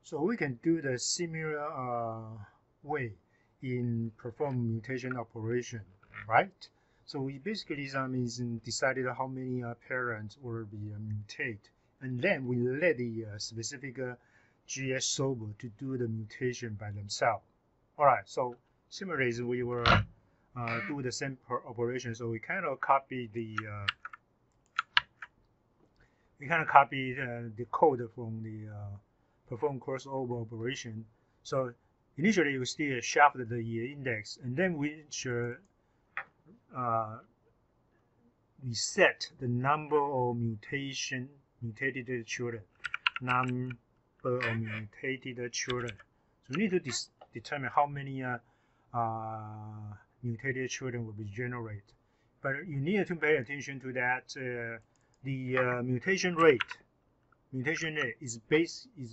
So we can do the similar way in perform mutation operation, right? So we basically means decided how many parents will be mutate, and then we let the specific GS solver to do the mutation by themselves. All right. So similarly, we will do the same operation. So we kind of copy the code from the perform crossover operation. So initially you still shift the index, and then we should reset the number of mutated children. Number of mutated children. So we need to determine how many mutated children will be generated. But you need to pay attention to that. The mutation rate is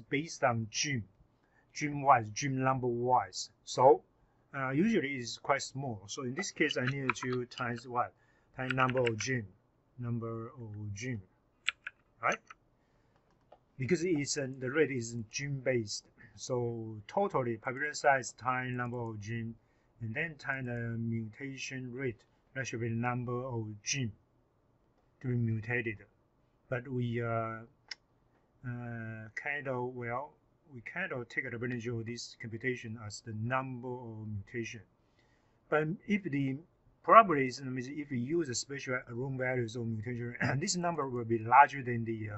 based on gene number wise. So usually it's quite small. So in this case, I need to times what? Times number of gene, right? Because it's the rate is gene based. So totally population size times number of gene, and then times the mutation rate. That should be the number of gene to be mutated. But we kind of take advantage of this computation as the number of mutation. But if the probability is if we use a special room values of mutation, this number will be larger than the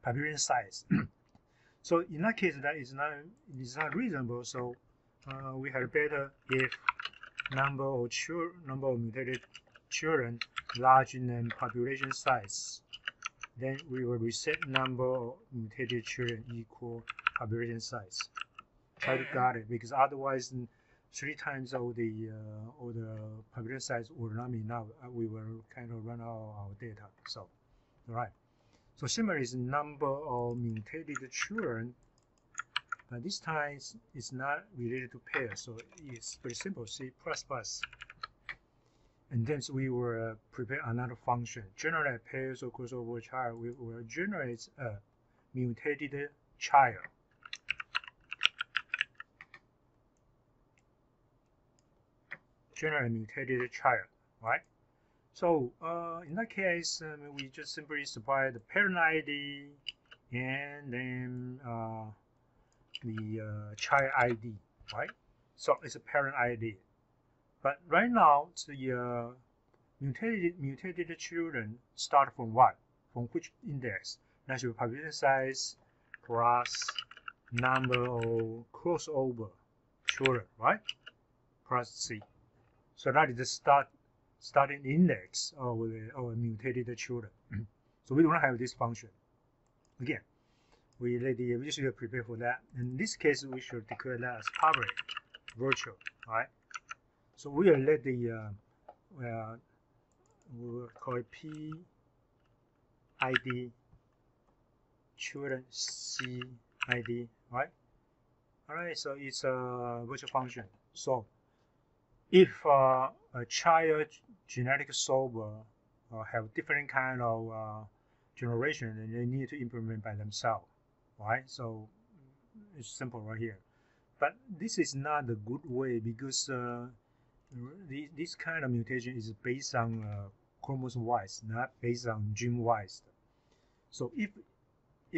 population size. So in that case, that is not reasonable. So we had better if number of mutated children larger than population size. Then we will reset number of mutated children equal population size. Try to get it, because otherwise 3 times of the population size will not be enough. We will kind of run out of our data. So, all right. So similarly, is number of mutated children, but this time it's not related to pair, so it's very simple. C++. And then we will prepare another function. Generate pairs or crossover child. We will generate a mutated child. Generate a mutated child, right? So in that case, we just simply supply the parent ID and then the child ID, right? So it's a parent ID. But right now, the mutated children start from what? From which index? That's your population size plus number of crossover children, right? Plus C. So that is the starting index of the mutated children. So we don't have this function. Again, we should prepare for that. In this case, we should declare that as public virtual, right? So we will let the we'll call it P ID children C ID, right? All right, so it's a virtual function. So if a child genetic solver have different kind of generation, and they need to implement by themselves, right? So it's simple right here. But this is not a good way, because this kind of mutation is based on chromosome wise, not based on gene wise. So if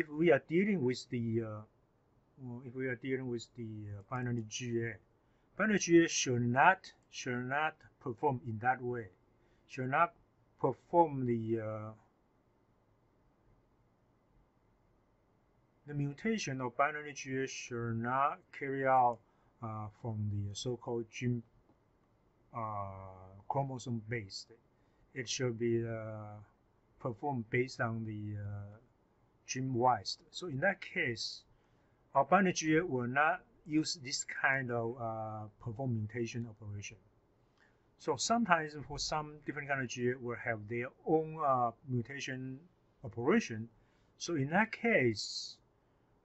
we are dealing with the binary GA, binary GA should not perform in that way. Should not perform the mutation of binary GA should not carry out from the so-called gene chromosome based. It should be performed based on the gene wise. So in that case, our binary GA will not use this kind of perform mutation operation. So sometimes for some different kind of GA will have their own mutation operation. So in that case,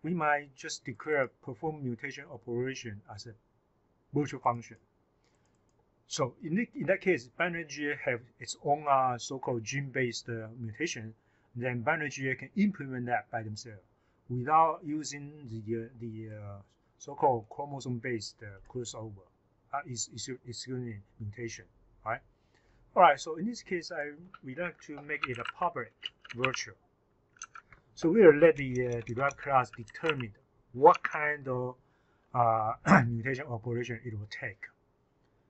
we might just declare perform mutation operation as a virtual function. So in that case, binary GA have its own so-called gene-based mutation. Then binary GA can implement that by themselves. without using the so-called chromosome-based crossover. Excuse me, mutation, right? All right. So in this case, we like to make it a public virtual. So we will let the derived class determine what kind of mutation operation it will take.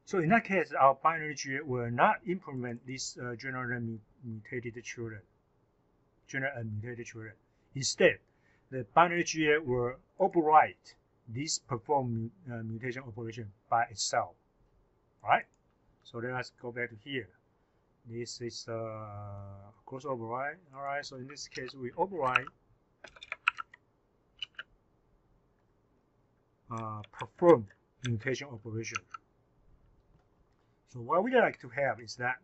So in that case, our binary GA will not implement this general mutated children. Instead, the binary GA will override this perform mutation operation by itself. All right. So let us go back to here. This is cross override. All right. So in this case, we override perform mutation operation. So what we like to have is that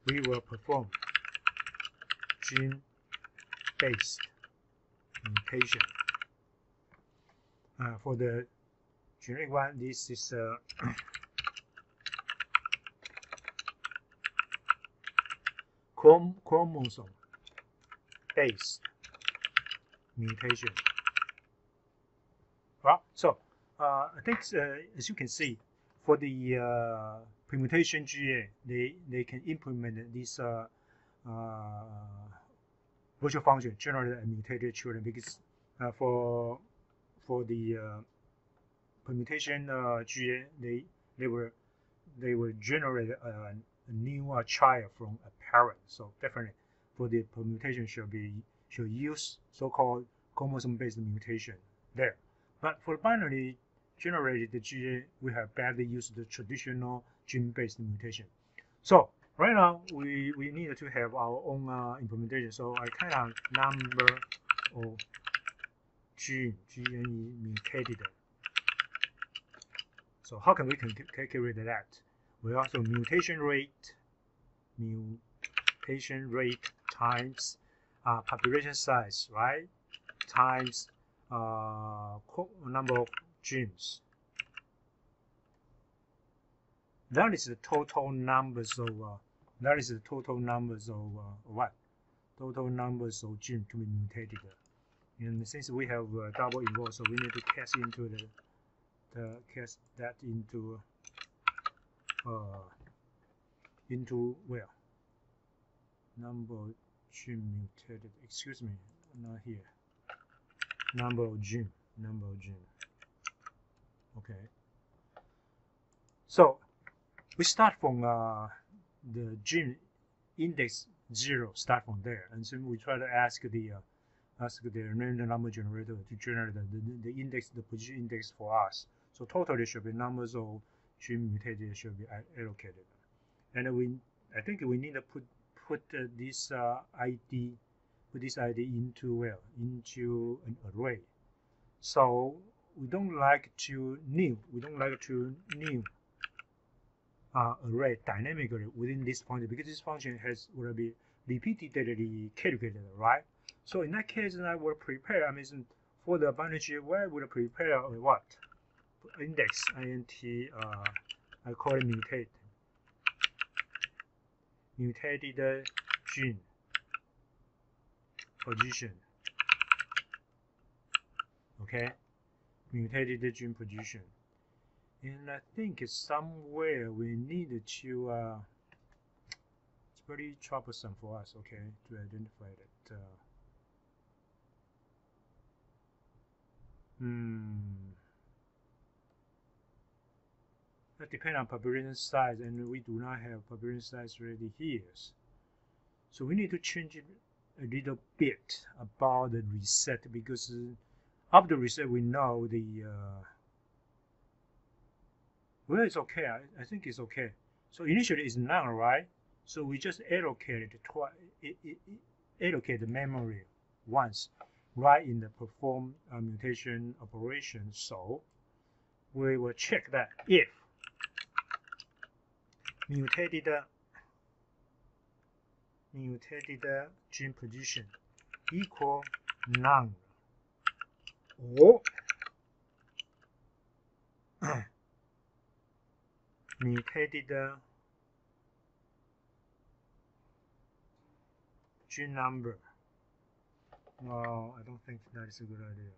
we will perform gene-based mutation. For the generic one, this is chromosome-based mutation. Well, so I think as you can see, for the permutation GA, they can implement this virtual function generate mutated children, because for the permutation GA, they will generate a new child from a parent. So definitely for the permutation should use so-called chromosome-based mutation there. But for binary generated GA, we have badly used the traditional gene-based mutation. So right now we need to have our own implementation. So I kind of number of gene mutated. So how can we calculate that? We also mutation rate times population size, right? Times number of genes. That is the total numbers of what? Total numbers of genes to be mutated. And since we have double involved, so we need to cast into cast that into where? Number of gene mutated. Excuse me, not here. Number of gene. Okay. So we start from the gene index 0. Start from there, and then we try to ask the random number generator to generate the index, the position index for us. So totally should be numbers of gene mutated should be allocated, and I think we need to put this ID into into an array. So we don't like to new array dynamically within this function, because this function will be repeatedly calculated, right? So in that case, I will prepare. For the binary GA, I will prepare what? Index int. I call it mutated gene position. Okay, mutated gene position. And I think somewhere we need to, it's very troublesome for us, okay, to identify that. That depends on population size, and we do not have population size ready here. So we need to change it a little bit about the reset, because after reset we know the well, it's okay. I think it's okay. So initially it's none, right? So we just allocate allocate the memory once, right in the perform mutation operation. So we will check that if mutated gene position equal none, or mutated gene number Well, I don't think that is a good idea.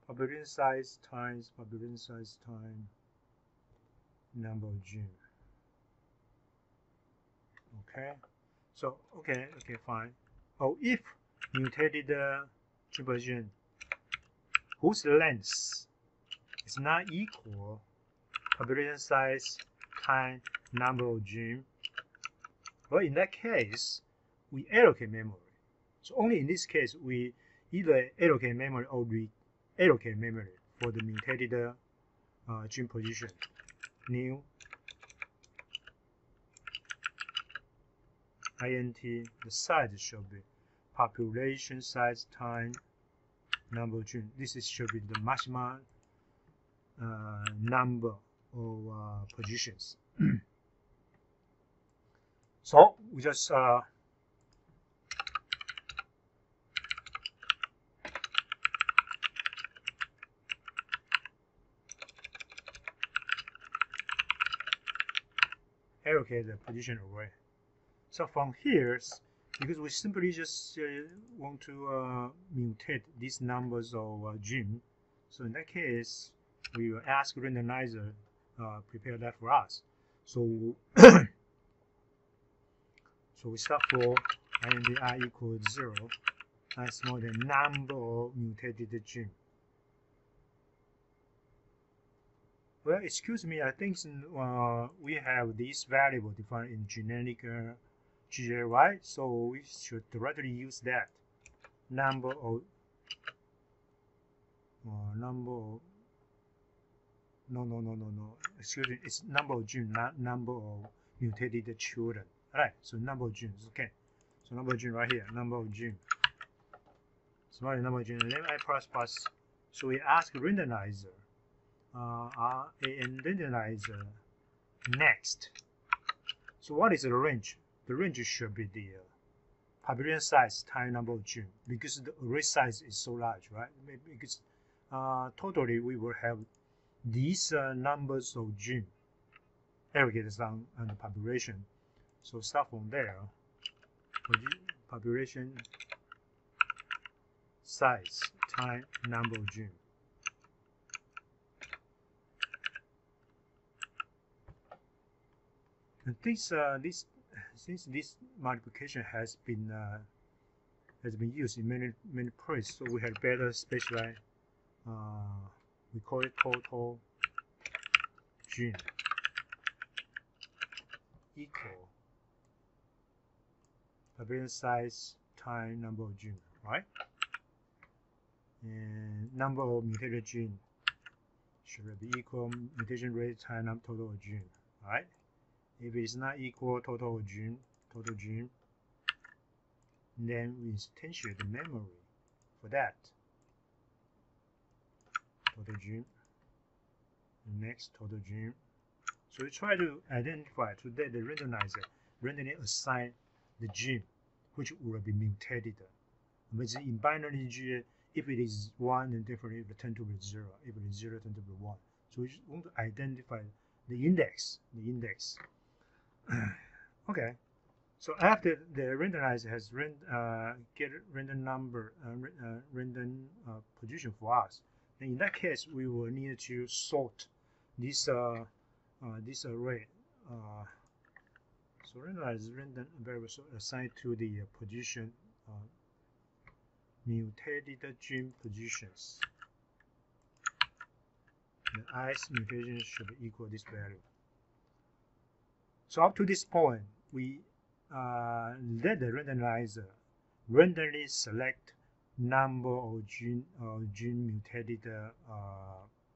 Population size times population size time number of gene. Okay, so okay, fine. Oh, if mutated gene position whose length is not equal population size times number of gene, well, in that case, we allocate memory. So only in this case, we either allocate memory or reallocate memory for the mutated gene position. New int, the size should be population size times number of gene. This should be the maximum number of positions. So we just allocate the position array. So from here, because we simply just want to mutate these numbers of gene, so in that case, we will ask randomizer prepare that for us. So so we start for int I equals 0, that's more than number of mutated gene. Well, excuse me, I think we have this variable defined in generic GJ, right? So we should directly use that number of no. Excuse me, it's number of gene, not number of mutated children. All right, so number of genes, okay. So number of gene right here, number of gene. So number of gene, and then I plus. So we ask randomizer. And randomizer next. So what is the range? The range should be the population size times number of gene, because the array size is so large, right? Because totally we will have these numbers of gene aggregated on the population. So start from there. Population size times number of gene. And since this multiplication has been used in many places, so we had better specialize. We call it total gene equal population size times number of gene, right? And number of mutated gene should be equal mutation rate times total of gene, right? If it's not equal total gene, then we instantiate the memory for that. Total gene. Next, total gene. So we try to identify to the randomizer randomly assign the gene which will be mutated. But in binary GA, if it is 1, then definitely it will tend to be 0. If it is 0, tend to be 1. So we want to identify the index. Okay, so after the randomizer has get random number, random position for us, then in that case we will need to sort this this array. So randomizer random variable assigned to the position mutated gene positions. The ith mutation should be equal to this value. So up to this point, we let the randomizer randomly select number of gene mutated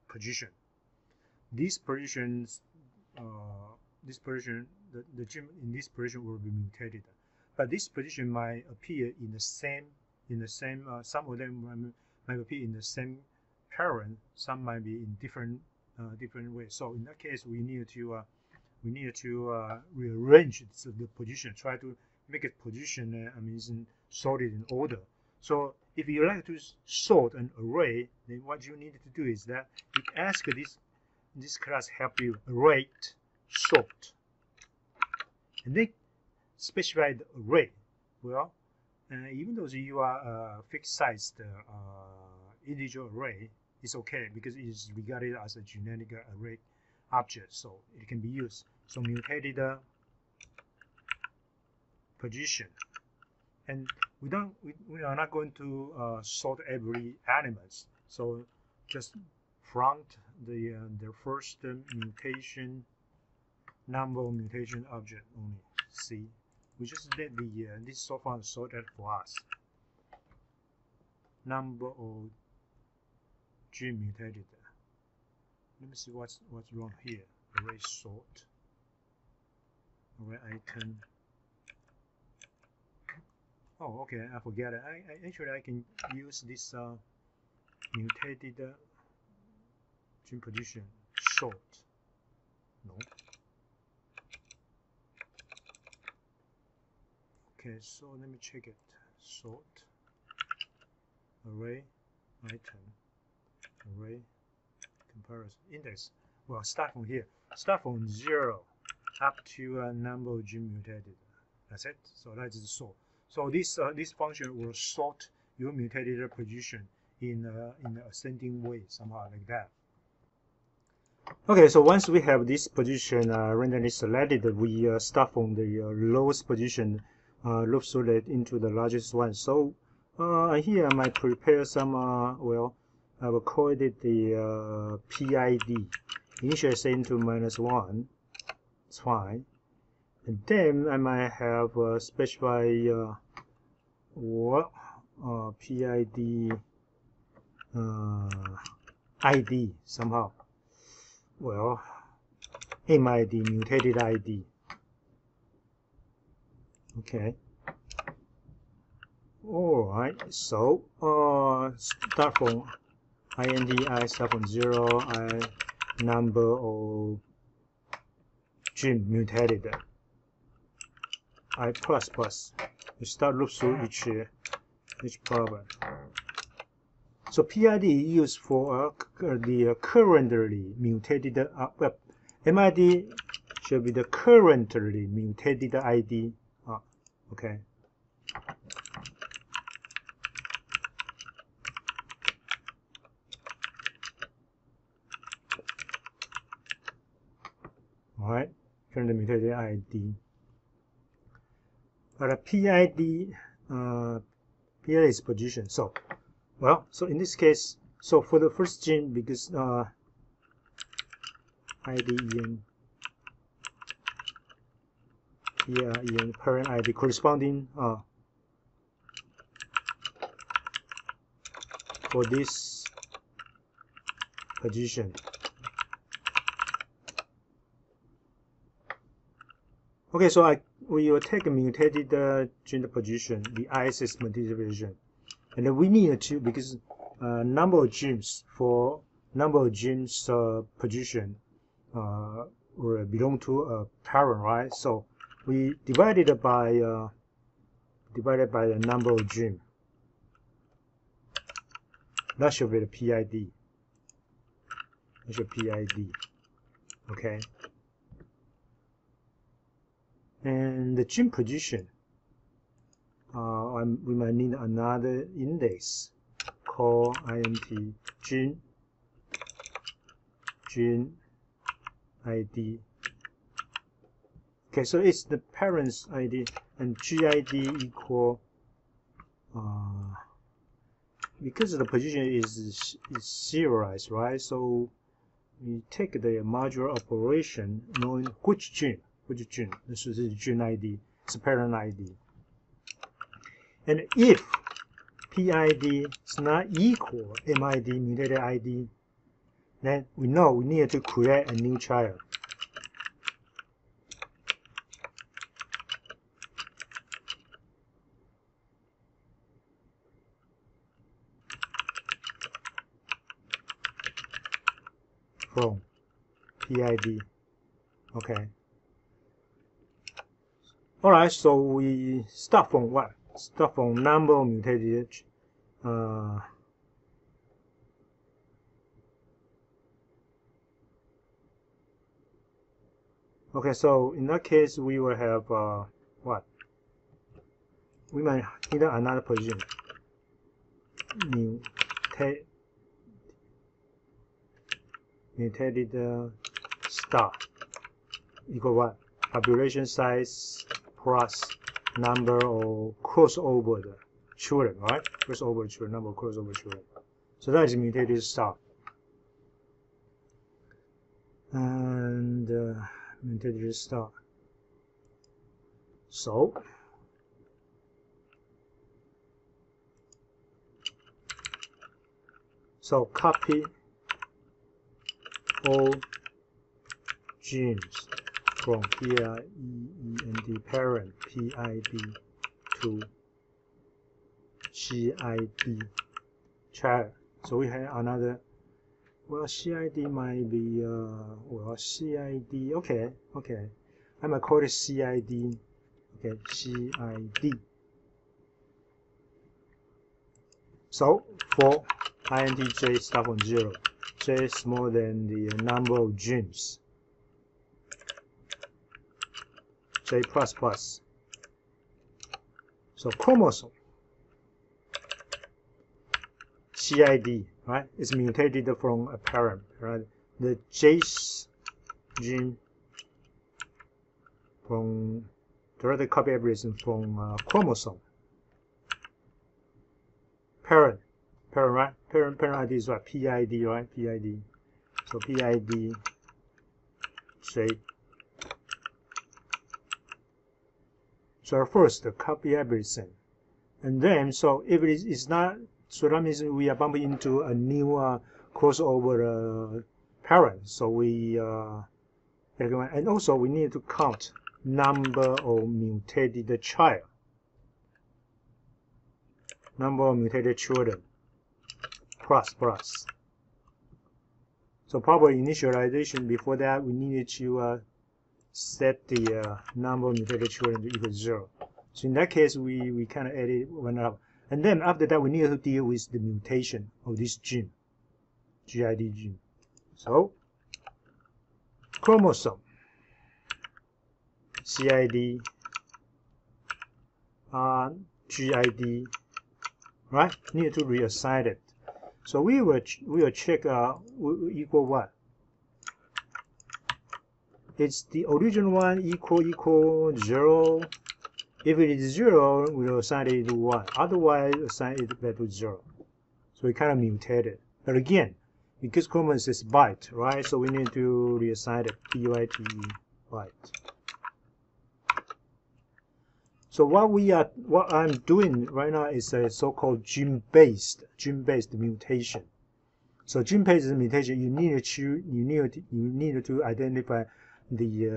position. These positions, the gene in this position will be mutated, but this position might appear in the same. Some of them might appear in the same parent. Some might be in different ways. So in that case, we need to rearrange the position, try to make it position sorted in order. So if you like to sort an array, then what you need to do is that you ask this class help you array sort. and then specify the array. Well, even though you are a fixed size integer array, it's okay because it is regarded as a generic array object, so it can be used. So mutated position, and we are not going to sort every element. So just front the first mutation number of mutation object only. See, we just let the this software sort that for us. Number of gene mutated. Let me see what's wrong here. Array sort. Array item. Oh, okay. I forget it. I actually I can use this mutated gene position sort. No. Okay, so let me check it. Sort array item array comparison index. Well, start from here. Start from 0 up to a number of gene mutated. That's it. So that is the sort. So this function will sort your mutated position in an ascending way, somehow like that. Okay, so once we have this position randomly selected, we start from the lowest position, loop through it into the largest one. So here I might prepare some, well, I will call it the PID, initial set to -1, it's fine. And then I might have specify what PID ID somehow. Well, MID, mutated ID. Okay. Alright, so start from I start from 0, I number of gene mutated. I plus plus. You start loop through each problem. So PID is used for the currently mutated. Well, MID should be the currently mutated ID. Okay. All right, currently mutated ID. But a PID is position. So, well, so in this case, so for the first gene, because ID in parent ID corresponding for this position. Okay, so we will take a mutated gene position, the ISS mutated version, and then we need to, because number of genes for number of genes position will belong to a parent, right? So we divided by the number of genes. That should be the PID. That should be PID. Okay. And the gene position, we might need another index called int gene ID. Okay, so it's the parent's ID, and GID equal because the position is serialized, right? So we take the modular operation knowing which gene. This is the gene ID, it's a parent ID. And if PID is not equal MID, mutated ID, then we know we need to create a new child. From PID. Okay. Alright, so we start from what? Start from number of mutated Okay, so in that case, we will have what? We might need another position. Mutated star equal what? Population size plus number of crossover children, right? Crossover children, number of crossover children. So that is mutated star. And mutated star. So copy all genes from PIEND parent PID to CID child. So we have another. Well, CID might be well, CID. Okay. I might call it CID. Okay, CID. So for int j start from 0, j is smaller than the number of genes, j plus plus. So chromosome, CID, right? It's mutated from a parent, right? The J gene from directly copy everything from chromosome. Parent, right? Parent ID is what? PID, right? PID. So PID J. So first, copy everything, and then so if it is not, so that means we are bumping into a new crossover parent. So we and also we need to count number of mutated child, number of mutated children, plus. So probably initialization, before that we needed to set the number of mutated children to equal 0. So in that case, we kind of added one up. And then after that, we need to deal with the mutation of this gene, GID gene. So chromosome, CID, GID, right? Need to reassign it. So we will check equal what? It's the original one equal 0. If it is 0, we will assign it to 1. Otherwise, assign it back to 0. So we kind of mutated. But again, because chromosome is byte, right? So we need to reassign it, byte, byte. So what I'm doing right now is a so-called gene-based mutation. So gene-based mutation, you need to identify the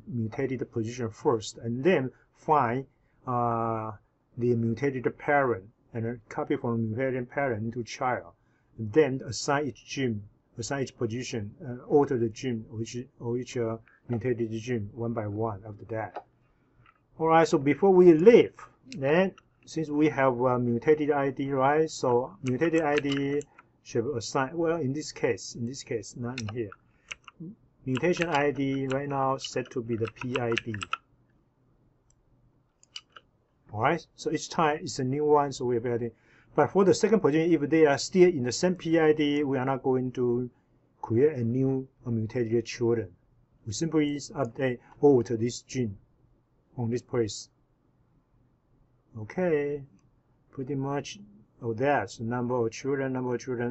mutated position first, and then find the mutated parent and copy from mutated parent into child. And then assign each position, alter the gene or each mutated gene one by one after that. Alright, so before we leave, then since we have mutated ID, right? So mutated ID should be assigned. Well, in this case, not in here. Mutation ID right now set to be the PID. Alright, so each time it's a new one, so we're adding. But for the second position, if they are still in the same PID, we are not going to create a new mutated children. We simply update, alter this gene on this place. Okay, pretty much of that. So number of children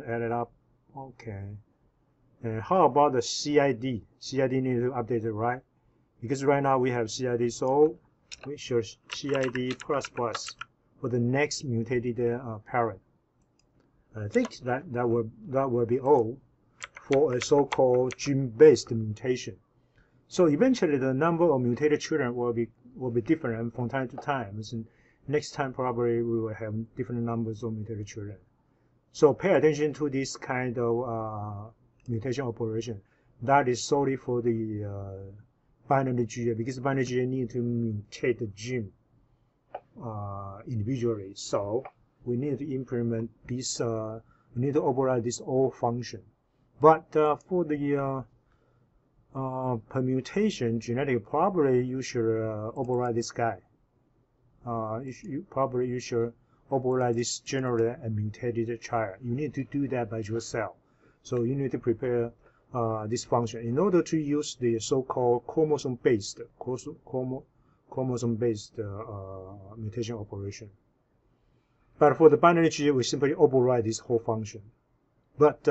added up. Okay. And how about the CID? CID needs to update it, right? Because right now we have CID, so we should CID plus for the next mutated parent. I think that will be all for a so-called gene-based mutation. So eventually, the number of mutated children will be different from time to time. So next time probably we will have different numbers of mutated children. So pay attention to this kind of mutation operation. That is solely for the binary GA, because binary GA need to mutate the gene individually. So we need to implement this. We need to override this all function. But for the permutation genetic, probably you should override this guy. You should override this generally mutated child. You need to do that by yourself. So you need to prepare this function in order to use the so-called chromosome-based mutation operation. But for the binary GA, we simply override this whole function. But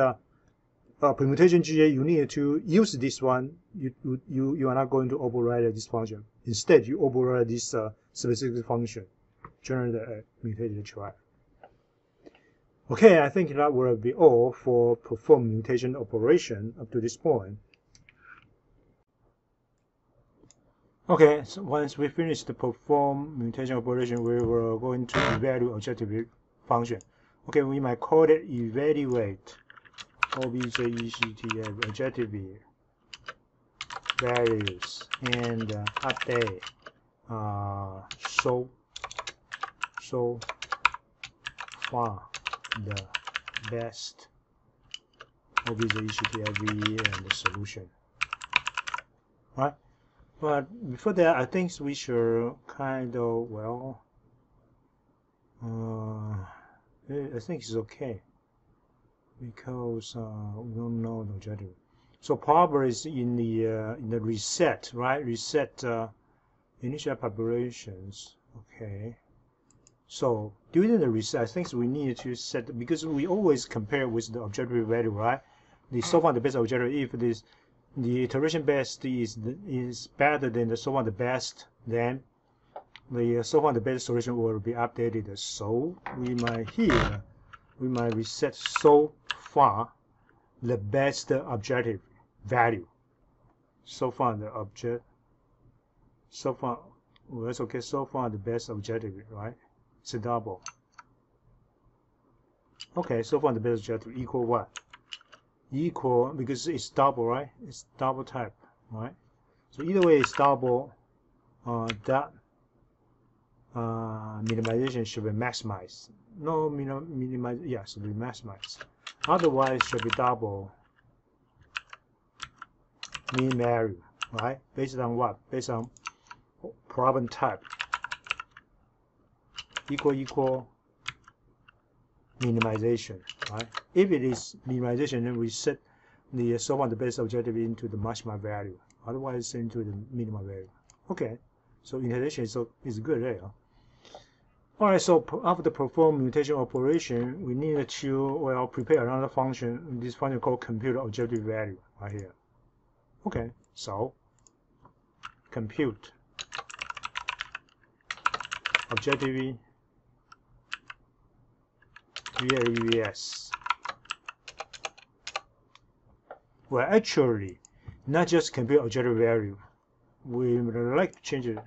permutation GA, you need to use this one. You are not going to override this function. Instead, you override this specific function, generate mutated child. Okay, I think that will be all for perform mutation operation up to this point. Okay, so once we finish the perform mutation operation, we will go into evaluate objective function. Okay, we might call it evaluate OBJECTF objective values and update so far the best OBJECTF and the solution. Right? But before that, I think we should kind of, well, I think it's okay because we don't know the objective. So probably is in the reset, right? Reset initial populations. Okay. So during the reset, I think we need to set, because we always compare with the objective value, right? The so far the best objective, if this the iteration best is better than the so far the best, then the so far the best solution will be updated. So we might reset so far the best objective value. So far the object. So far, well, that's okay. So far the best objective, right? It's a double. Okay, so far the best objective equal what? Equal, because it's double, right? It's double type, right? So either way, it's double. That minimization should be maximized. No, minimize. Yeah, should be maximized. Otherwise, should be double mean value, right? Based on what? Based on problem type. Equal minimization, right? If it is minimization, then we set the so far the best objective into the maximum value. Otherwise, into the minimum value. Okay, so integration is good there. All right, so after perform mutation operation, we need to prepare another function. This function called compute objective value right here. Okay, so compute objective VLUS. Well, actually, not just compute objective value. We would like to change it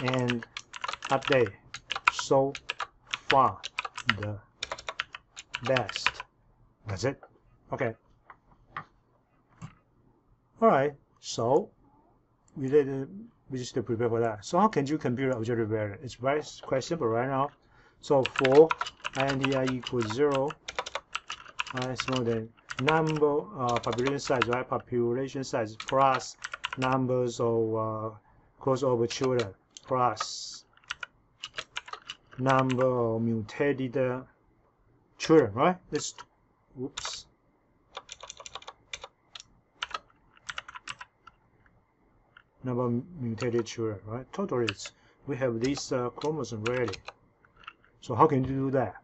and update so far the best. That's it. Okay. All right. So we just prepare for that. So how can you compute objective value? It's quite simple right now. So for INDI equals 0, I smaller than number population size, right? Population size plus numbers of crossover children plus number of mutated children, right? Let's oops. Number of mutated children, right? Total is we have this chromosome ready. So how can you do that?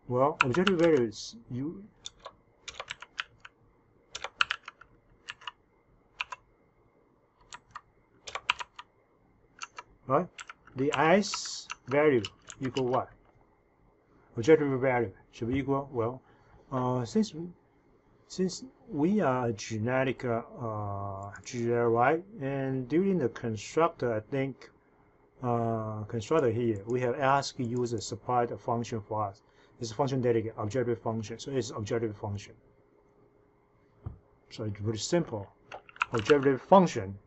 Well, objective value is you. Right? The i's value equal what? Objective value should be equal. Well, since we are a genetic GL, right? And during the constructor, I think constructor here, we have asked user supplied a function for us. It's a function delegate, objective function. So it's objective function. So it's very simple. Objective function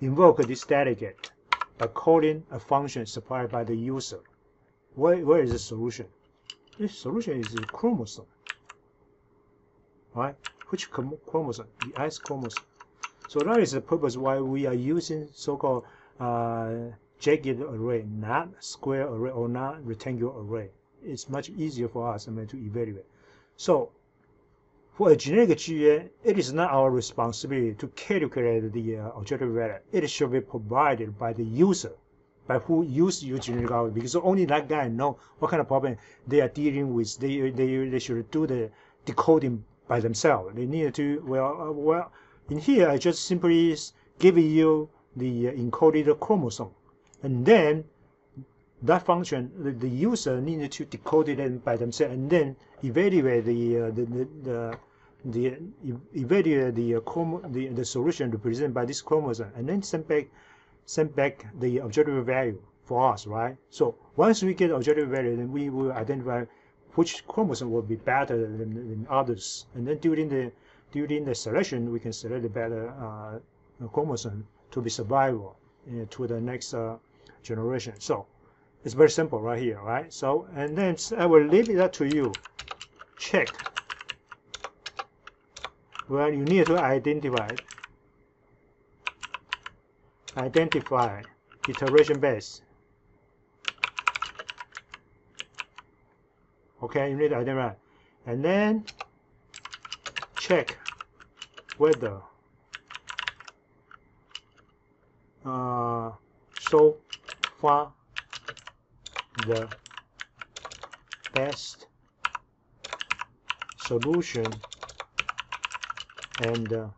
invoke this delegate by calling a function supplied by the user. Where is the solution? The solution is the chromosome. Right? which chromosome? The X chromosome. So that is the purpose why we are using so-called jagged array, not square array or not rectangular array. It's much easier for us to evaluate. So for a generic GA, it is not our responsibility to calculate the objective value. It should be provided by the user, by who uses your generic algorithm, because only that guy knows what kind of problem they are dealing with. They should do the decoding by themselves. They need to, well, in here I just simply give you the encoded chromosome, and then that function, the user needed to decode it by themselves, and then evaluate the solution represented by this chromosome, and then send back the objective value for us, right? So once we get objective value, then we will identify which chromosome will be better than others, and then during the selection, we can select the better chromosome to be survivable to the next generation. So it's very simple right here, right? So, and then I will leave it up to you. Check. Well, you need to identify iteration base. Okay, you need to identify, and then check whether so far the best solution and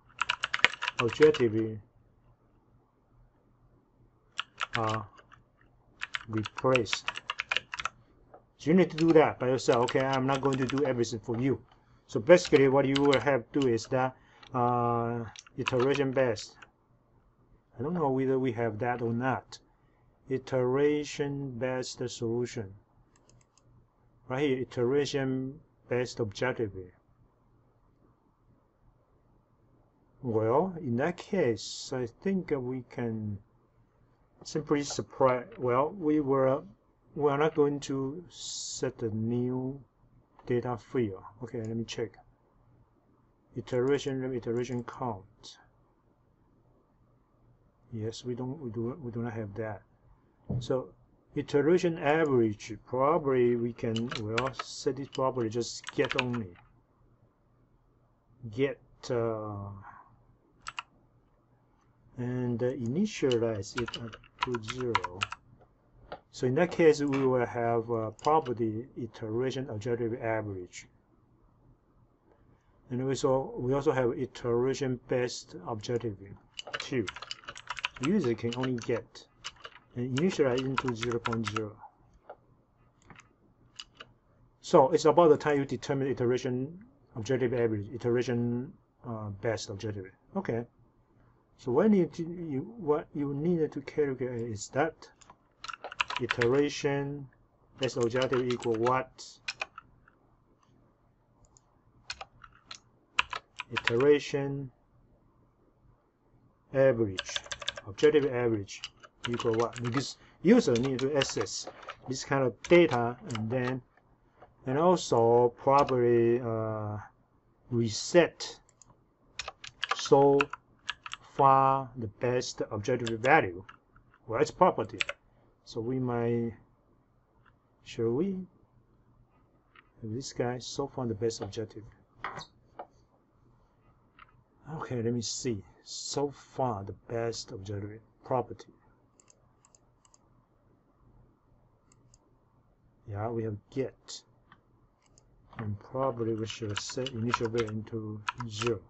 objective are replaced. So you need to do that by yourself. Okay, I'm not going to do everything for you. So basically what you will have to do is that iteration based. I don't know whether we have that or not. Iteration based solution. Right here, iteration based objective. Well, in that case, I think we can simply subtract. Well, we're not going to set a new data field. Okay, let me check. Iteration count. Yes, we do not have that. So iteration average, probably we can, well, set it probably just get only. Get and initialize it to 0. So in that case, we will have property iteration objective average. And we also have iteration based objective 2. User can only get and initialize into 0.0. So it's about the time you determine iteration objective average, iteration best objective. Okay. So what you need to calculate is that iteration best objective equal what? Iteration average, objective average equal what? Because user need to access this kind of data, and also probably reset so far the best objective value. Well, it's property. So we might, shall we have this guy so far the best objective? Okay, let me see. So far the best objective property. Yeah, we have get, and probably we should set initial value into 0.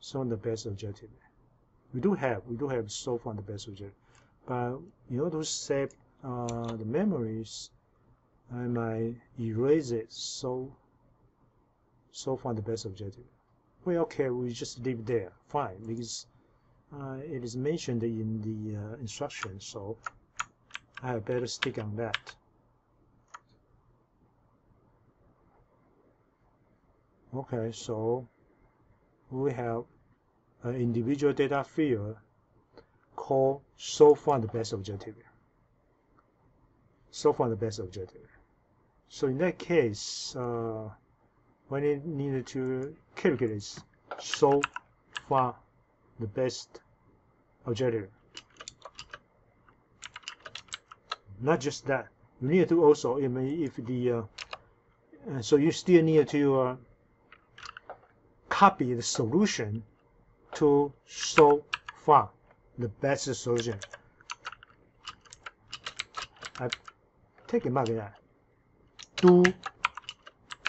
So the best objective. We do have so far the best objective, but in order to save the memories, I might erase it. So far the best objective. Well, okay, we just leave it there. Fine, because it is mentioned in the instructions, so I had better stick on that. Okay, so we have an individual data field called so far the best objective. So far the best objective. So in that case, when it needed to calculate so far the best objective. Not just that, you need to also, if the so you still need to copy the solution to so far the best solution. I take a mark at that. Do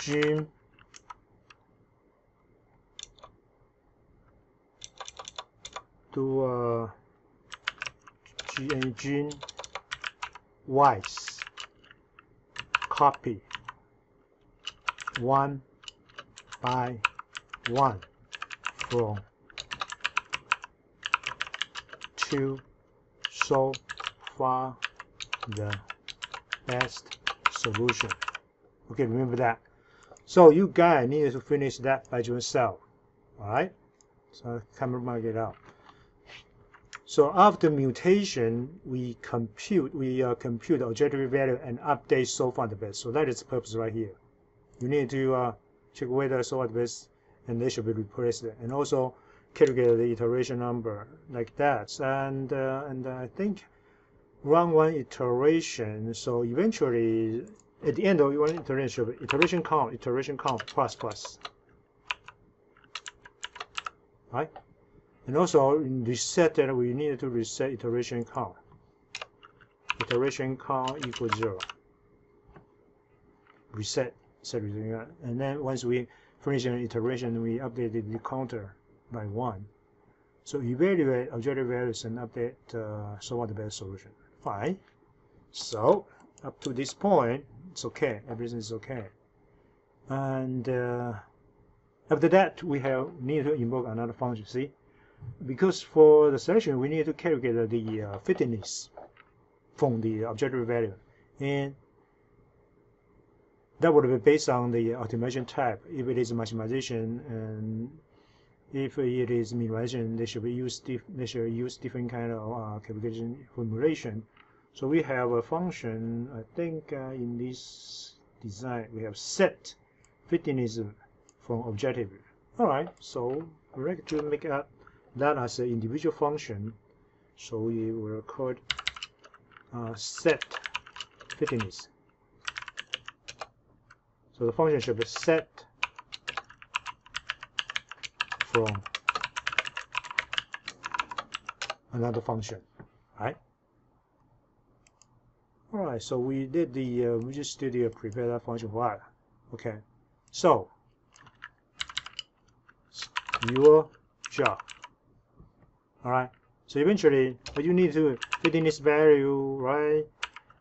Jim do Gene Weiss copy 1 by 1 from 2 so far the best solution. Okay, remember that. So you guys need to finish that by yourself. Alright? So camera mark it out. So after mutation, we compute the objective value and update so far the best. So that is the purpose right here. You need to check whether so far the best and they should be replaced, and also calculate the iteration number like that. And I think run one iteration. So eventually, at the end of one iteration, iteration count plus. Right? And also in reset that we need to reset iteration count. Iteration count equals 0. Reset, and then once we finish an iteration, we updated the counter by 1. So evaluate objective values and update so far the best solution. Fine. So up to this point, it's okay. Everything is okay. And after that, we need to invoke another function. See, because for the selection, we need to calculate the fitness from the objective value, and that would be based on the optimization type. If it is maximization and if it is minimization, they should use different kind of calculation formulation. So we have a function. I think in this design we have set fitness from objective. All right. So we're going to make that as an individual function. So we will call it set fitness. So the function should be set from another function, right? All right. So we did we just did the prepare that function for that. Okay. So your job. All right. So eventually, what you need to fit in this value, right?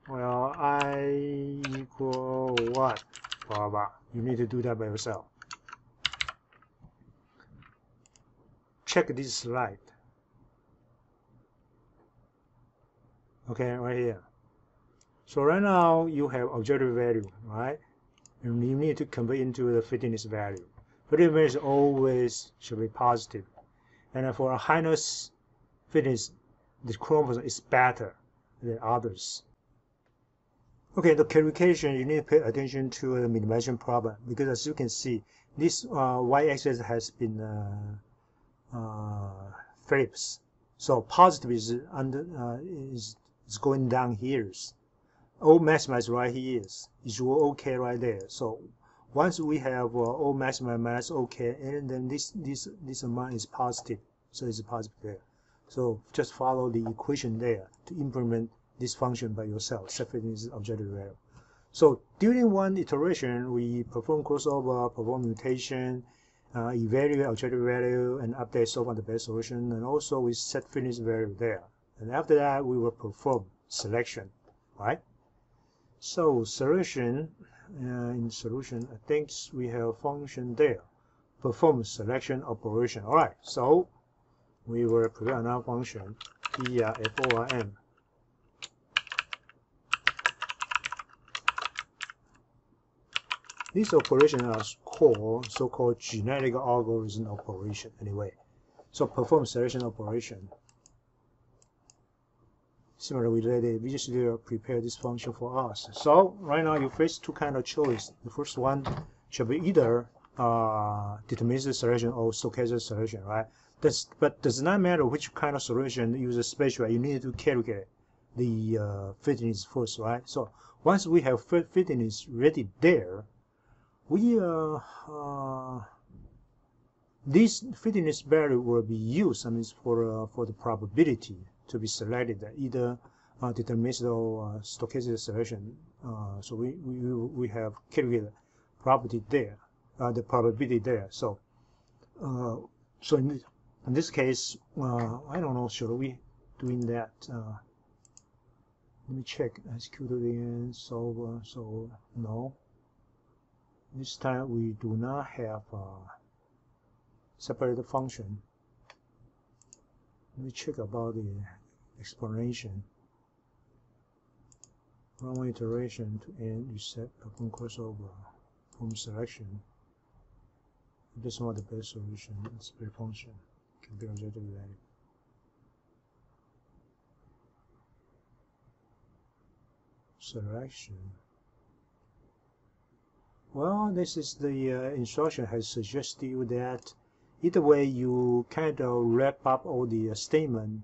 Well, I equal what? Blah, blah. You need to do that by yourself. Check this slide. Okay, right here. So right now you have objective value, right? And you need to convert into the fitness value. Fitness value always should be positive. And for a highness fitness, the chromosome is better than others. Okay, the calculation, you need to pay attention to the minimization problem, because as you can see, this y-axis has been flips. So positive is is going down here. O maximize right here is OK right there. So once we have O maximize minus OK, and then this amount is positive, so it's positive there. So just follow the equation there to implement this function by yourself, set fitness objective value. So during one iteration, we perform crossover, perform mutation, evaluate objective value, and update so far the best solution, and also we set fitness value there. And after that, we will perform selection, right? So solution, in solution, I think we have a function there, perform selection operation. All right, so we will prepare another function, form. These operations are called so-called genetic algorithm operation anyway. So perform selection operation. Similarly, we just prepare this function for us. So right now you face two kind of choice. The first one should be either deterministic selection or stochastic selection, right? But does not matter which kind of solution you use a special. You need to calculate the fitness first, right? So once we have fitness ready there, we this fitness value will be used, I mean, for the probability to be selected, either deterministic or stochastic selection. So we have calculated property there, the probability there. So so in this case, I don't know, should we doing that? Let me check. Execute again. Solve. So no. This time we do not have separated function. Let me check about the explanation. Run one iteration to end reset upon crossover from selection. This is not the best solution. It's a function. Can be objective value. Selection. Well, this is the instruction has suggested you that either way you kind of wrap up all the statement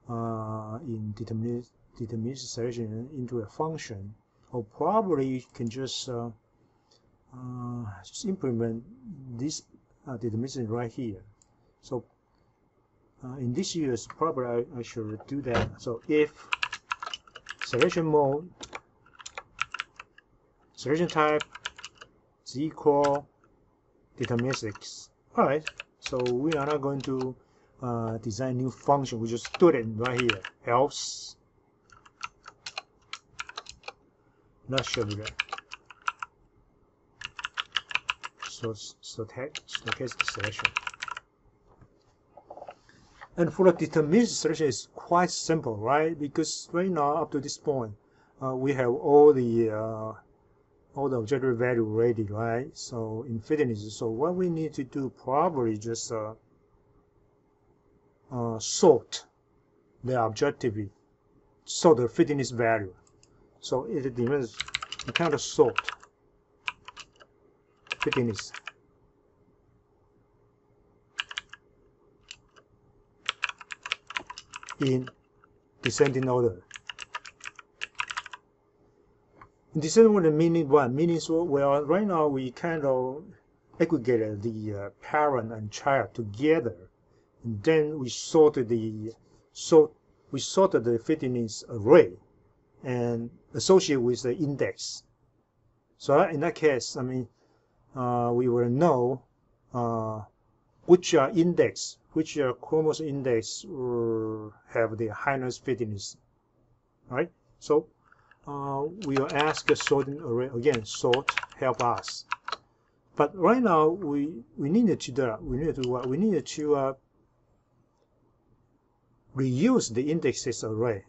in deterministic selection into a function, or probably you can just implement this deterministic right here. So in this use, probably I should do that. So if selection mode, selection type is equal deterministics. All right. So we are not going to design new function. We just do it right here. Else, not sure that. So stochastic selection. And for the deterministic selection, it's quite simple, right? Because right now, up to this point, we have all the objective value ready, right? So in fitness, so what we need to do probably just sort the objectivity, sort the fitness value. So it demands a kind of sort fitness. In descending order. In descending order meaning what? Meaning so, well, right now we kind of aggregated the parent and child together, and then we sorted the fitness array and associate with the index. So in that case, I mean, we will know which index, which chromosome index have the highest fitness, right? So we will ask a sorting array again. Sort help us, but right now we needed to do we needed to what? We needed to reuse the indexes array.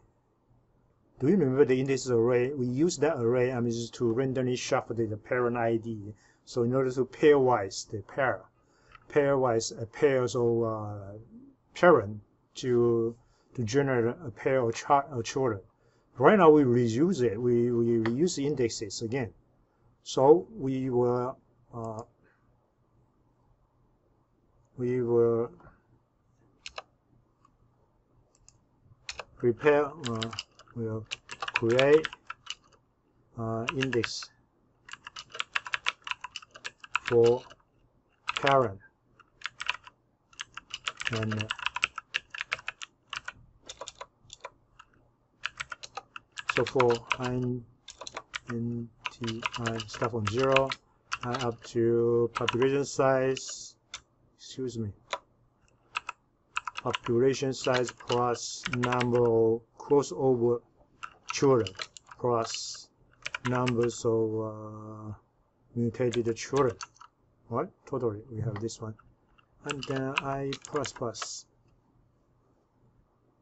Do you remember the indexes array? We use that array, I mean, just to randomly shuffle the parent ID. So in order to pairwise the pairwise a pair of parent to generate a pair of children. Right now we reuse it. We reuse the indexes again. So we will prepare. We'll create index for parent and so for INTI start from 0 up to population size, population size plus number of crossover children plus numbers of mutated children. Right? Totally, we have this one. And then I++.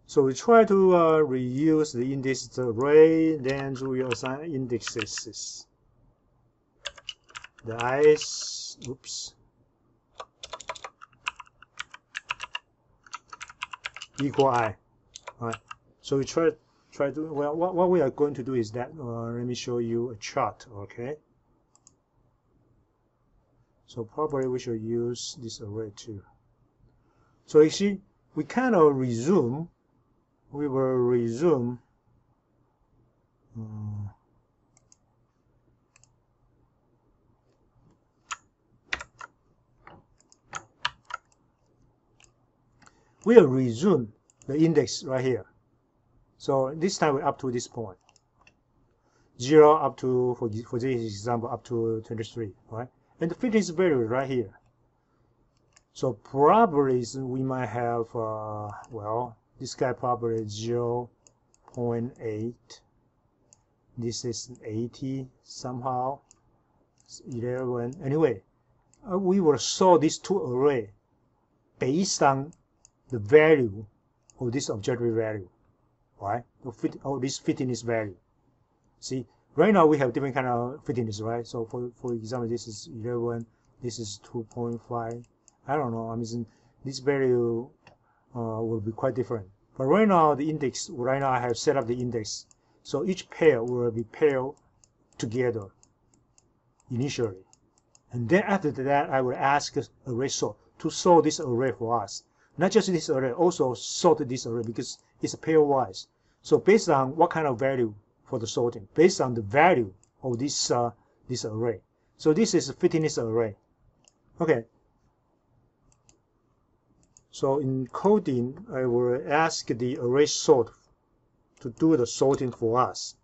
So we try to reuse the index array, then we assign indexes. The i's, oops, equal I. Right. So we try to, well, what we are going to do is that, let me show you a chart, okay? So probably we should use this array too. So you see, we kind of resume. We will resume. We'll resume the index right here. So this time we're up to this point. 0 up to, for this example, up to 23, right? And the fitness value right here. So probably we might have, well, this guy probably 0.8. This is 80 somehow. 11. Anyway, we will sort these two arrays based on the value of this objective value, right? This fitness value. See, right now we have different kind of fitness, right? So for example, this is 11, this is 2.5. I don't know. I mean, this value will be quite different. But right now the index, right now I have set up the index, so each pair will be paired together initially, and then after that I will ask array sort to sort this array for us. Not just this array, also sort this array because it's pairwise. So based on what kind of value for the sorting, based on the value of this this array. So this is a fitness array. Okay. So in coding, I will ask the array sort to do the sorting for us,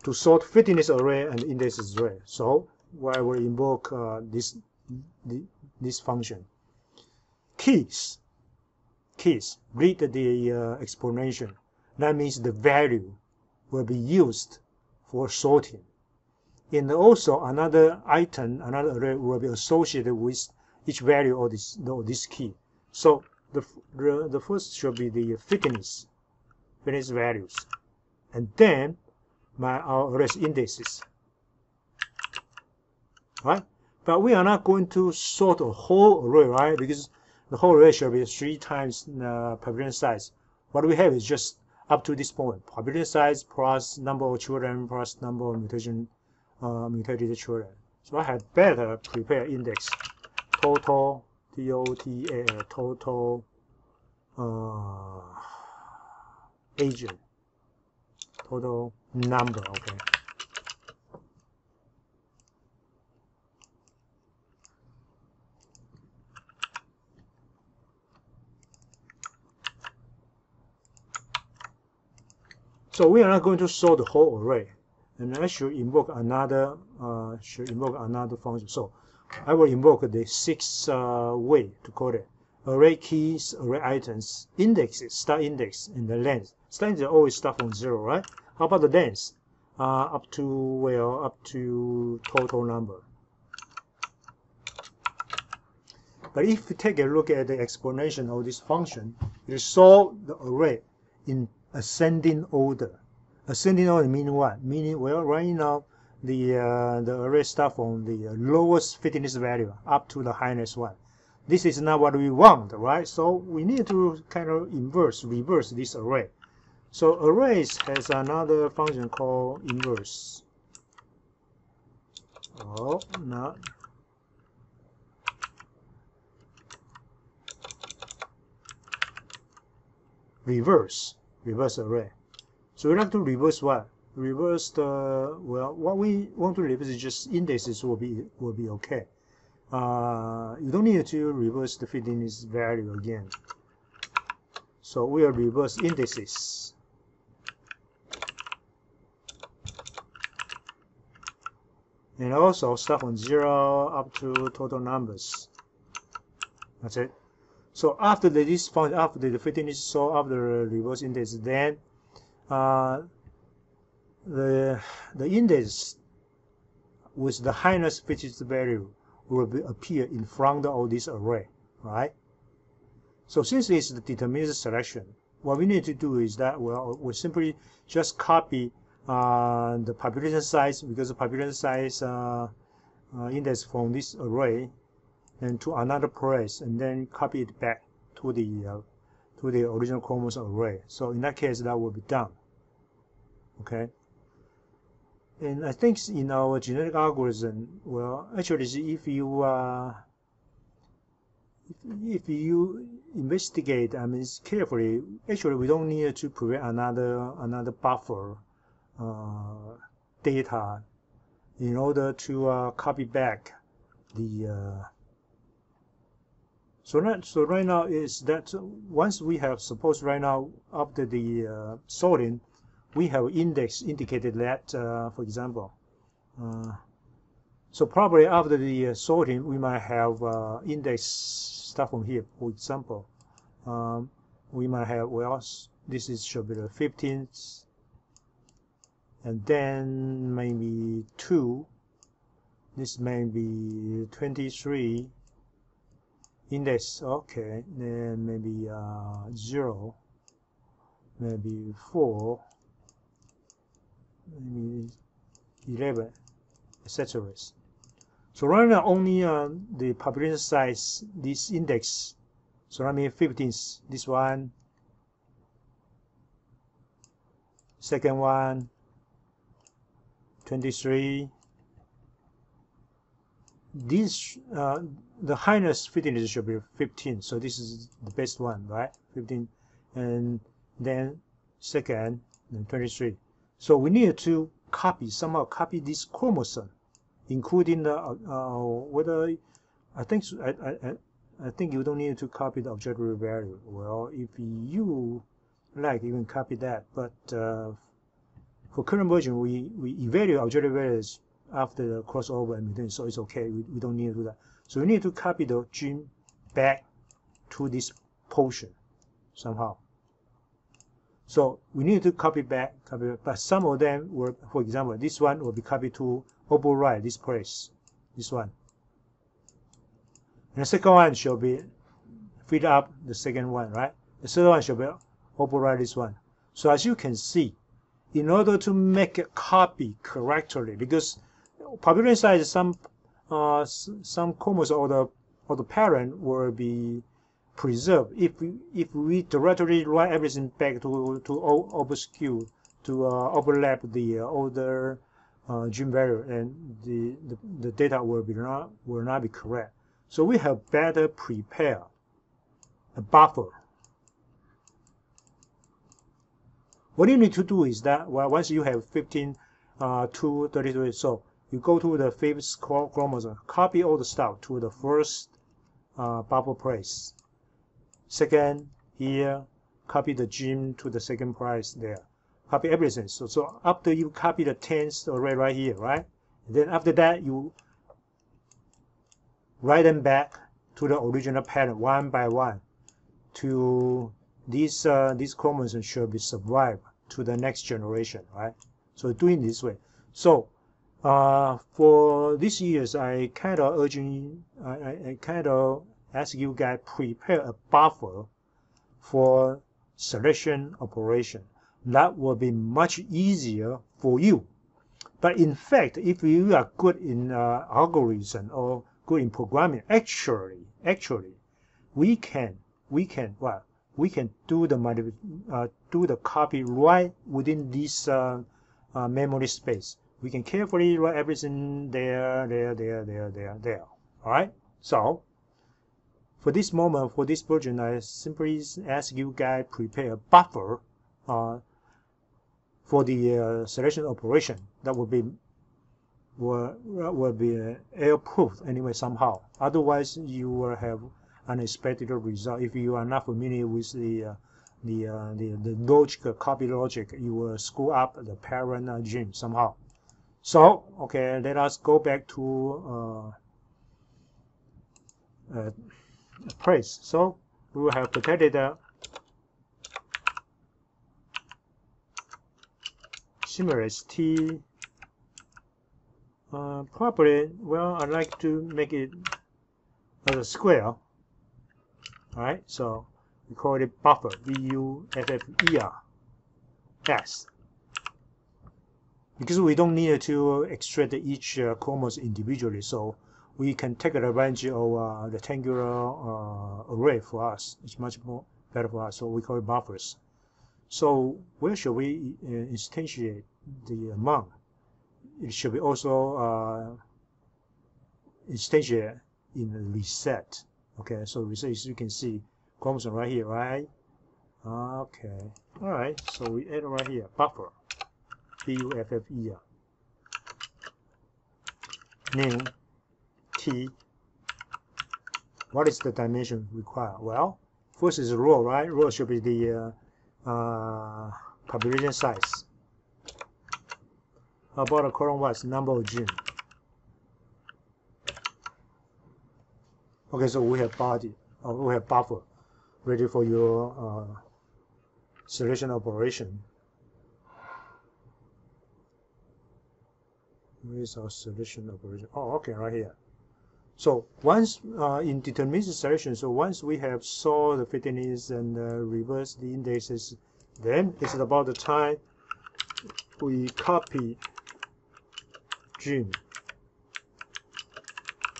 to sort fitness array and index array. So I will invoke this function. Keys, read the explanation. That means the value will be used for sorting. And also another item, another array will be associated with each value of this key. So the first should be the fitness values, and then our array indexes, right? But we are not going to sort a whole array, right? Because the whole array should be 3 times population size. What we have is just up to this point: population size plus number of children plus number of mutated children. So I had better prepare index total. Total agent, total number, okay. So we are not going to sort the whole array, and I should invoke another function. So I will invoke the 6th way to call it: array keys, array items, indexes, start index, and the length. Start index always start from 0, right? How about the length? Up to total number. But if you take a look at the explanation of this function, you sort the array in ascending order. Ascending order meaning what? Meaning, well, right now the array starts from the lowest fitness value up to the highest one. This is not what we want, right? So we need to kind of reverse this array. So arrays has another function called inverse. Oh, not. Reverse array. So we like to reverse what? Reverse the, well, what we want to reverse is just indexes will be okay. You don't need to reverse the fitness value again. So we'll reverse indexes. And also start from 0 up to total numbers. That's it. So after this function, after the fitness, so after the reverse index, then the index with the highest fitness value will appear in front of this array, right? So since it's the deterministic selection, what we need to do is that, well, we simply just copy the population size, because the population size index from this array and to another place, and then copy it back to the original chromosome array. So in that case, that will be done. Okay. And I think in our genetic algorithm, well, actually, if you investigate, I mean, carefully, actually, we don't need to prevent another buffer data in order to copy back the. So right now is that once we have, suppose right now after the sorting, we have index indicated that, for example, so probably after the sorting, we might have index stuff from here. For example, we might have, well, this is should be the 15th, and then maybe 2. This may be 23. Index, okay, then maybe 0, maybe 4, maybe 11, etc. So right now only the population size, this index, so that means 15th, this one, second one, 23. This the highest fitness should be 15, so this is the best one, right? 15, and then second, and 23. So we need to somehow copy this chromosome, including the whether I think you don't need to copy the objective value. Well, if you like, you can copy that, but for current version, we evaluate objective values after the crossover and mutation, so it's okay. We don't need to do that. So we need to copy the gene back to this portion somehow. So we need to copy back, but some of them were, for example, this one will be copied to override this place, this one. And the second one shall be feed up the second one, right? The third one shall be override this one. So as you can see, in order to make a copy correctly, because population size, some chromosome or the parent will be preserved if we directly write everything back to obscure, to overlap the older gene value, and the data will not be correct. So we have better prepare a buffer. What you need to do is that, well, once you have 15 to 33, so you go to the 5th chromosome, copy all the stuff to the first buffer place. Second, here, copy the gene to the second place there. Copy everything. So after you copy the 10th array right here, right? And then after that, you write them back to the original pattern one by one. To these chromosomes should be survived to the next generation, right? So doing this way. So for these years, I kind of I kind of ask you guys prepare a buffer for selection operation. That will be much easier for you. But in fact, if you are good in algorithm or good in programming, actually, we can do the copy right within this memory space. We can carefully write everything there. All right. So for this moment, for this version, I simply ask you guys prepare a buffer for the selection operation that will be error-proof anyway somehow. Otherwise, you will have unexpected result. If you are not familiar with the logic, copy logic, you will screw up the parent gene somehow. So, okay, let us go back to place. So we will have protected similarly T. Probably, well, I like to make it as a square. All right, so we call it buffer, B-U-F-F-E-R-S. Because we don't need to extract each chromosome individually, so we can take advantage of rectangular array for us. It's much more better for us, so we call it buffers. So where should we instantiate the amount? it should be also instantiated in the reset. Okay, so reset, as you can see, chromosome right here, right? Okay, all right. So we add right here buffer, buffer, name t. What is the dimension required? Well, first is row, right? Row should be the population size. How about the column wise number of gene? Okay, so we have body, we have buffer ready for your selection operation. Where is our selection operation? Oh, okay, right here. So once in deterministic selection, so once we have solved the fitness and reverse the indexes, then it's about the time we copy gene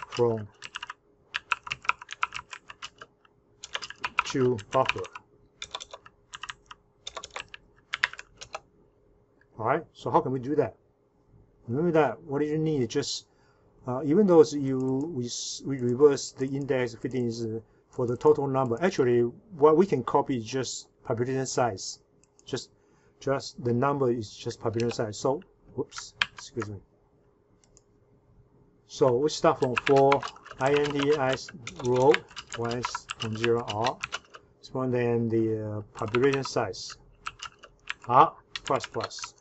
from to buffer. All right. So how can we do that? Remember that what do you need? Just even though we reverse the index fitness for the total number, actually what we can copy is just population size. Just the number is just population size. So whoops, excuse me. So we start from 4 int as row y from 0 r. So then the population size r plus plus.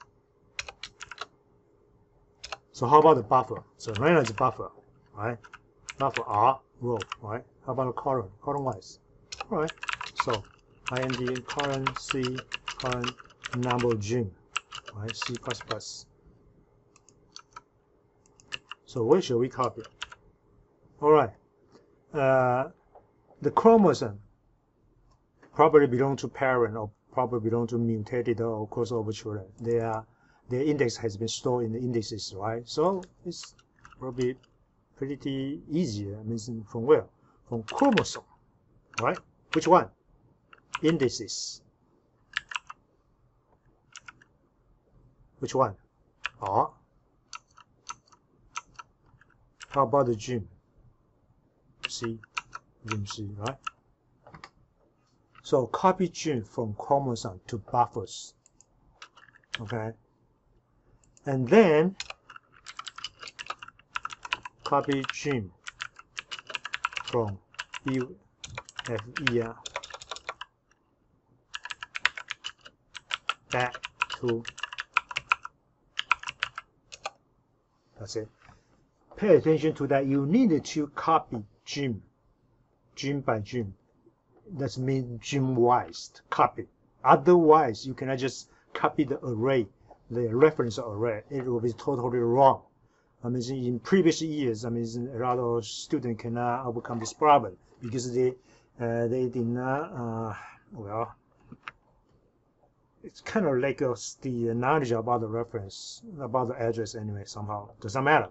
So how about the buffer? So right now it's buffer, right? Buffer r row, right? How about the column? Column wise, all right? So int column c column number of gene, right? C plus plus. So where should we copy? All right. The chromosome probably belong to parent or probably belong to mutated or crossover children. Their index has been stored in the indexes, right? So it's probably pretty easy. I mean, from where? From chromosome, right? Which one? Indices. Which one? R. How about the gene? C. Gene C, right? So copy gene from chromosome to buffers. Okay. And then copy gene from BFE back to, that's it. Pay attention to that. You need to copy gene by gene. That means gene wise copy. Otherwise, you cannot just copy the array, the reference array. It will be totally wrong. I mean, in previous years, I mean, a lot of students cannot overcome this problem because they did not, well, it's kind of like the knowledge about the reference, about the address anyway, somehow. Doesn't matter.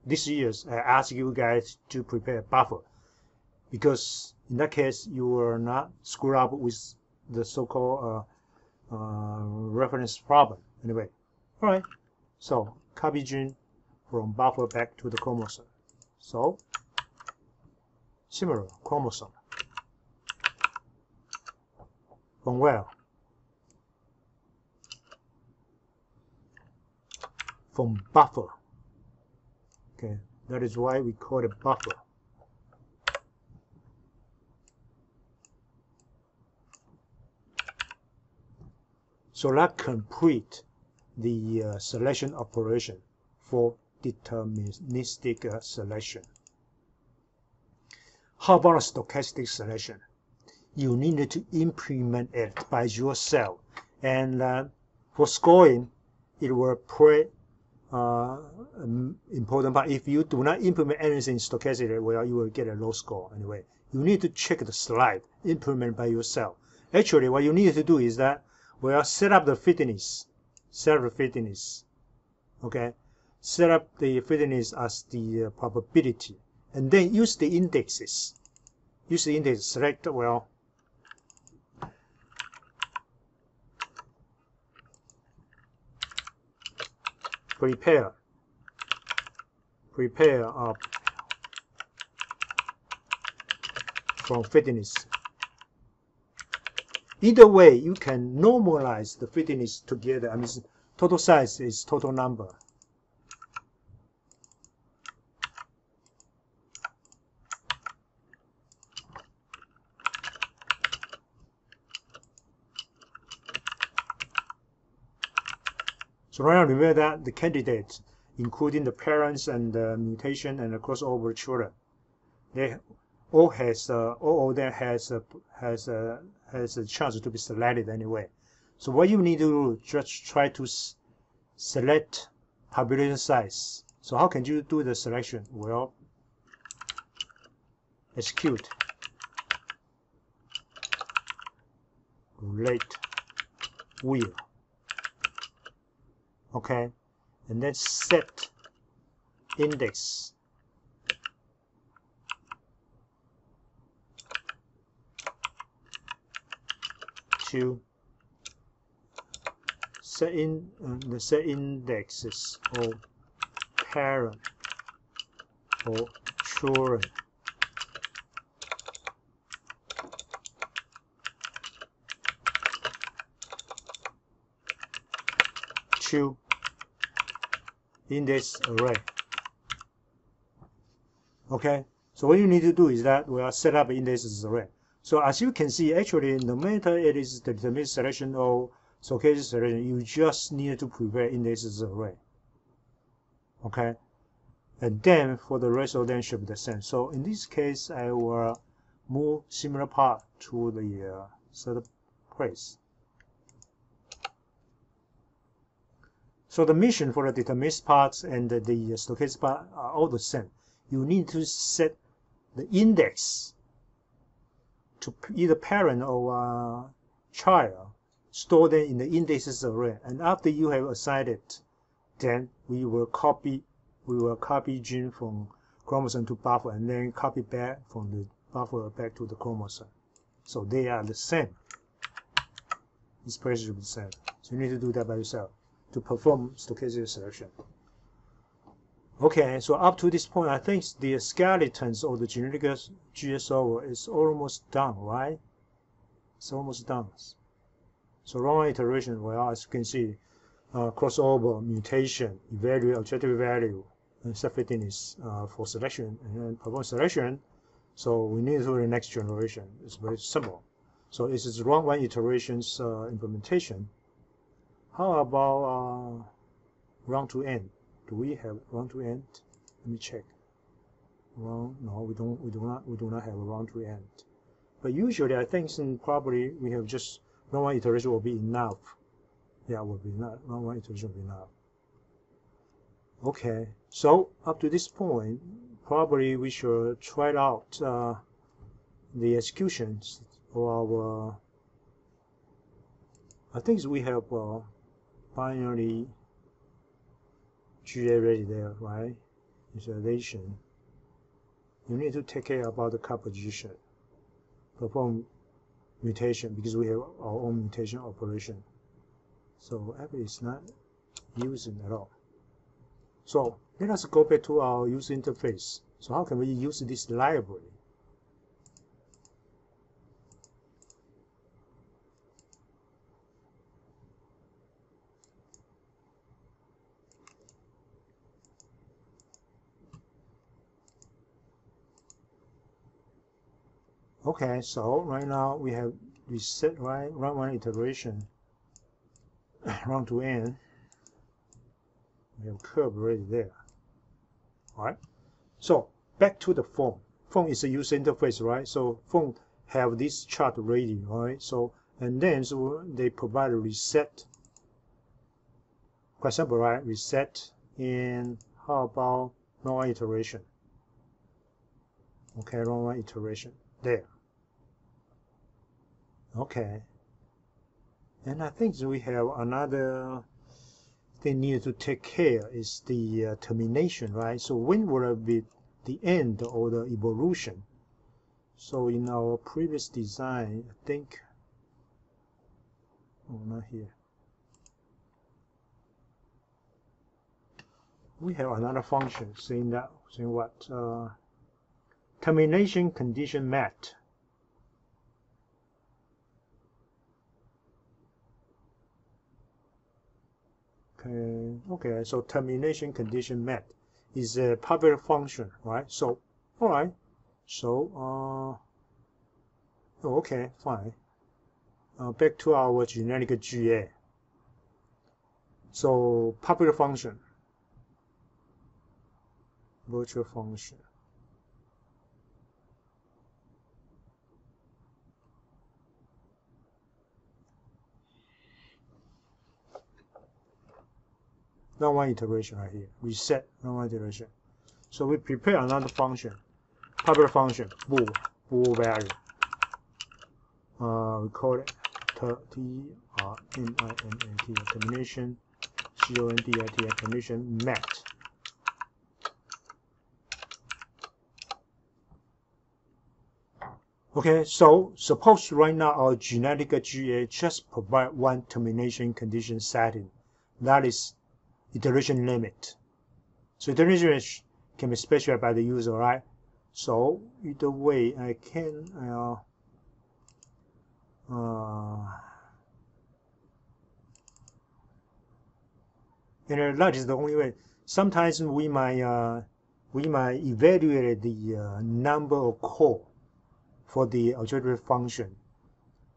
This year, I ask you guys to prepare a buffer because in that case, you will not screw up with the so-called reference problem. Anyway, all right. So copy gene from buffer back to the chromosome. So similar chromosome from where? From buffer. Okay, that is why we call it buffer. So that complete the selection operation for deterministic selection. How about a stochastic selection? You need to implement it by yourself, and for scoring, it will play important part. If you do not implement anything stochastic, well, you will get a low score anyway. You need to check the slide, implement by yourself. Actually, what you need to do is that, well, set up the fitness, okay? Set up the fitness as the probability, and then use the indexes. Use the index, select, well, prepare from fitness. Either way, you can normalize the fitness together. I mean, total size is total number. So right now, remember that the candidates, including the parents and the mutation and the crossover children, they all all of them has a chance to be selected anyway. So what you need to do, just try to select population size. So how can you do the selection? Well, execute rate wheel. Okay, and then set index to set indexes of parent or children to index array. Okay, so what you need to do is that we are set up indexes array. So as you can see, actually, no matter it is the deterministic selection or stochastic selection, you just need to prepare indexes array. Okay, and then for the rest of them should be the same. So in this case, I will move similar part to the third place. So the mission for the deterministic parts and the stochastic part are all the same. You need to set the index to either parent or child, store them in the indexes array. And after you have assigned it, then we will copy gene from chromosome to buffer and then copy back from the buffer back to the chromosome. So they are the same. This place should be the same. So you need to do that by yourself to perform stochastic selection. Okay, so up to this point, I think the skeletons of the genetic GSO is almost done, right? It's almost done. So wrong iteration, well, as you can see, crossover, mutation, evaluate objective value, and set fitness for selection, and then perform selection. So we need to do the next generation. It's very simple. So this is round one iterations implementation. How about round to end? Do we have round to end? Let me check. No, we do not have a round to end. But usually, I think probably we have just round one iteration will be enough. Yeah, will be enough. Round one iteration will be enough. Okay, so up to this point, probably we should try out the executions of our. I think we have binary GA ready there, right? Initialization. You need to take care about the composition. Perform mutation because we have our own mutation operation. So Apple is not using at all. So let us go back to our user interface. So how can we use this library? Okay, so right now we have reset, right? Run one iteration, run to end. We have curve already there. All right. So back to the phone. Phone is a user interface, right? So phone have this chart ready, right? So and then so they provide a reset. Quite simple, right? Reset in how about run one iteration? Okay, run one iteration there. Okay, and I think we have another thing needed to take care is the termination, right? So when will it be the end or the evolution? So in our previous design, I think, oh, not here. we have another function saying what? Termination condition met. Okay, so termination condition met is a public function, right? So, all right, so, okay, fine. Back to our generic GA. So, public function, virtual function. Run one iteration right here. Reset, run one iteration. So we prepare another function, public function, bool value. We call it termination, termination, CONDIT, termination met. Okay, so suppose right now our generic GA just provide one termination condition setting. That is iteration limit. So iteration can be specified by the user, right? So either way, I can and that is the only way. Sometimes we might evaluate the number of core for the auxiliary function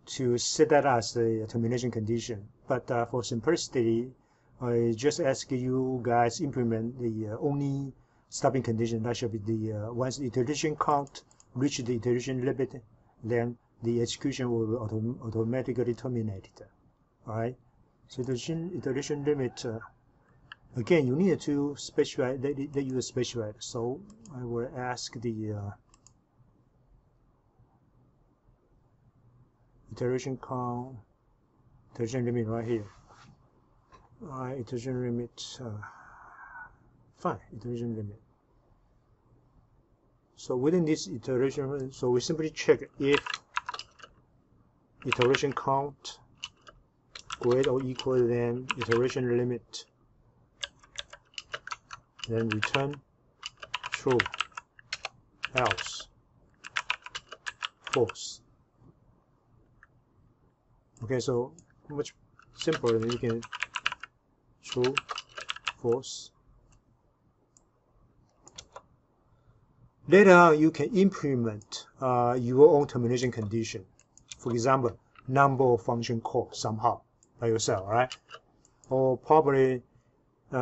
to set that as the termination condition. But for simplicity, I just ask you guys implement the only stopping condition. That should be the once the iteration count reach the iteration limit, then the execution will be automatically terminated. All right. So the iteration limit. Again, you need to specify that you specify. So I will ask the iteration count, iteration limit right here. Iteration limit, fine, iteration limit. So within this iteration, so we simply check if iteration count greater or equal than iteration limit, then return true, else false. Okay, so much simpler than you can true, false. Later, you can implement your own termination condition. For example, number of function call somehow by yourself, right? Or probably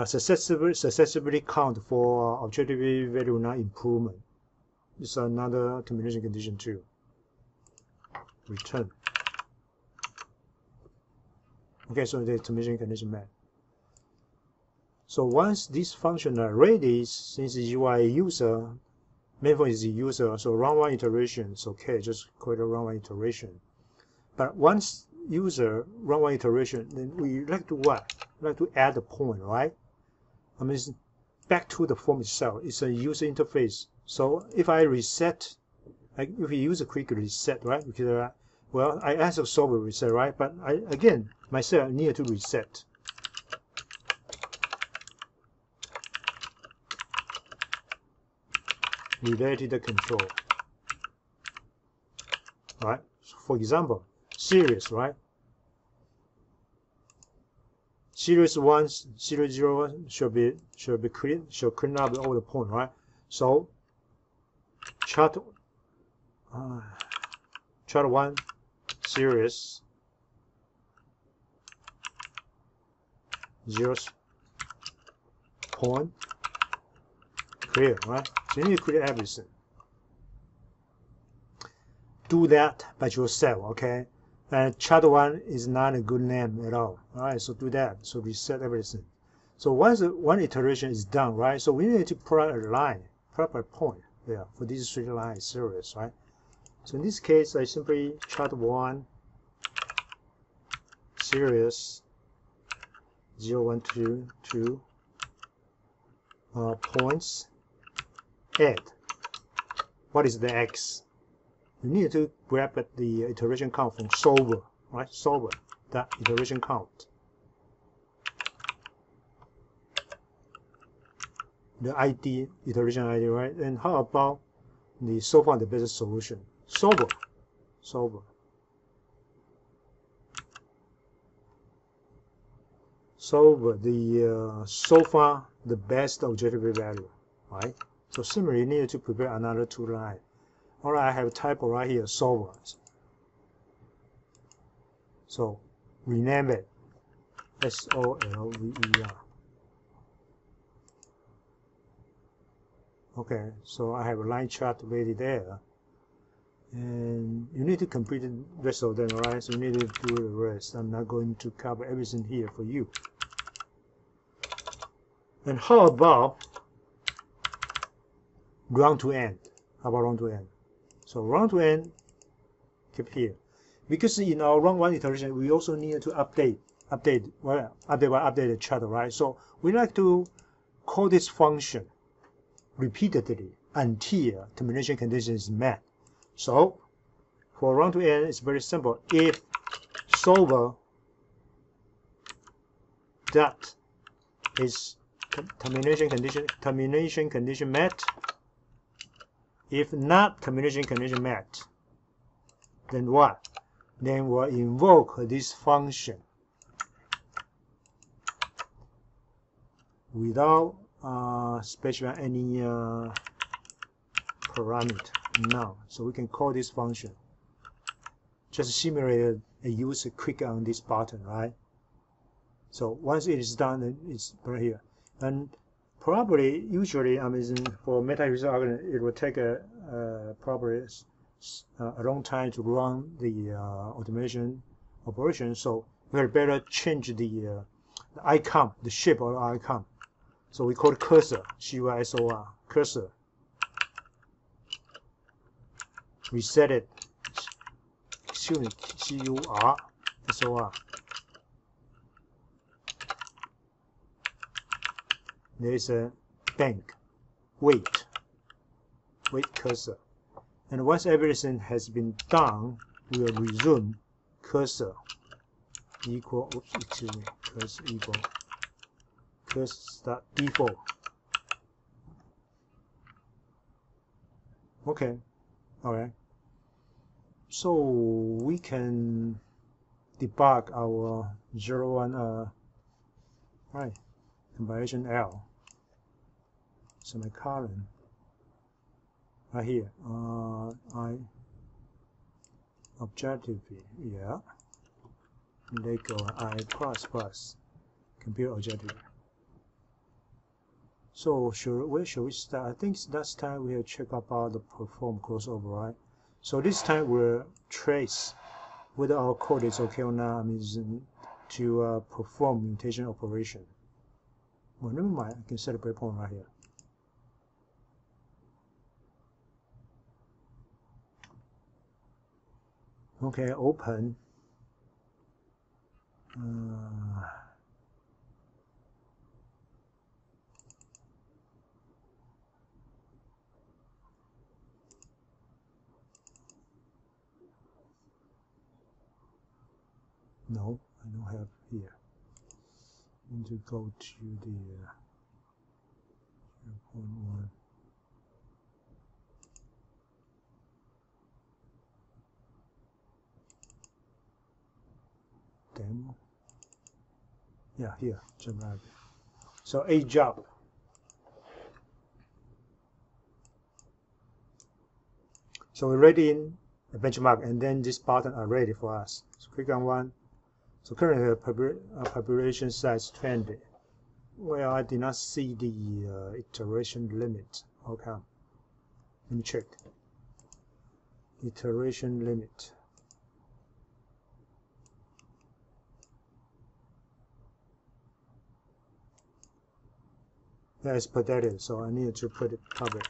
successively count for objective value not improvement. It's another termination condition too. Return. Okay, so the termination condition met. So once this function are ready, since you are a user, main function is a user, so run one iteration, it's okay, just call it a run one iteration. But once user run one iteration, then we like to what? Like to add a point, right? I mean, back to the form itself, it's a user interface. So if I reset, if you use a quick reset, right? Because, well, I ask the solver reset, right? But again, myself need to reset. Related control. Right? So for example, series, right? Series 1, series 0 should clean up all the point, right? So chart 1 series 0 point clear, right? So you need to clear everything. Do that by yourself, okay? And chart 1 is not a good name at all. All right, so do that. So reset everything. So once one iteration is done, right? So we need to put a line, proper point there for this straight line series, right? So in this case, I simply chart 1 series 0, 1, 2, 2 points. Add. What is the X? You need to grab the iteration count from solver, right? Solver, that iteration count. the ID, iteration ID, right? And how about the so far the best solution? Solver. So far the best objective value, right? So similarly, you need to prepare another two line. All right, I have a typo right here, solver. So rename it SOLVER. Okay, so I have a line chart ready there. And you need to complete the rest of them, right? So you need to do the rest. I'm not going to cover everything here for you. And how about round to end? How about round to end? So round to end, keep here. Because in our round one iteration, we also need to update the chart, right? So we like to call this function repeatedly until termination condition is met. So for round to end, it's very simple. If solver dot is termination condition met. If not termination condition met, then what? Then we'll invoke this function without specifying any parameter. Now, so we can call this function. Just simulate a user click on this button, right? So once it is done, then it's right here. And probably, usually, for meta-user argument, it will take probably a long time to run the automation operation. So we had better change the icon, the shape of the icon. So we call it cursor, CURSOR, cursor. Reset it, excuse me, CURSOR. There is a bank, wait cursor. And once everything has been done, we will resume cursor equal, cursor equal, cursor.default. Okay, all right. So we can debug our 01, right, compilation L. Semicolon right here. Objective, yeah. And they go I plus compute objective. So where should we start? I think last time we have checked about the perform crossover, right? So this time we'll trace whether our code is okay or not. To perform mutation operation. Well, never mind. I can set a breakpoint right here. Okay, open. No, I don't have here. I need to go to the 0.1. Demo. Yeah, here, jump library. So a job. So we're ready in a benchmark, and then this button are ready for us. So click on one. So currently population size 20. Well, I did not see the iteration limit. How come? Let me check. Iteration limit. Yeah, it's protected, so I need to put it public.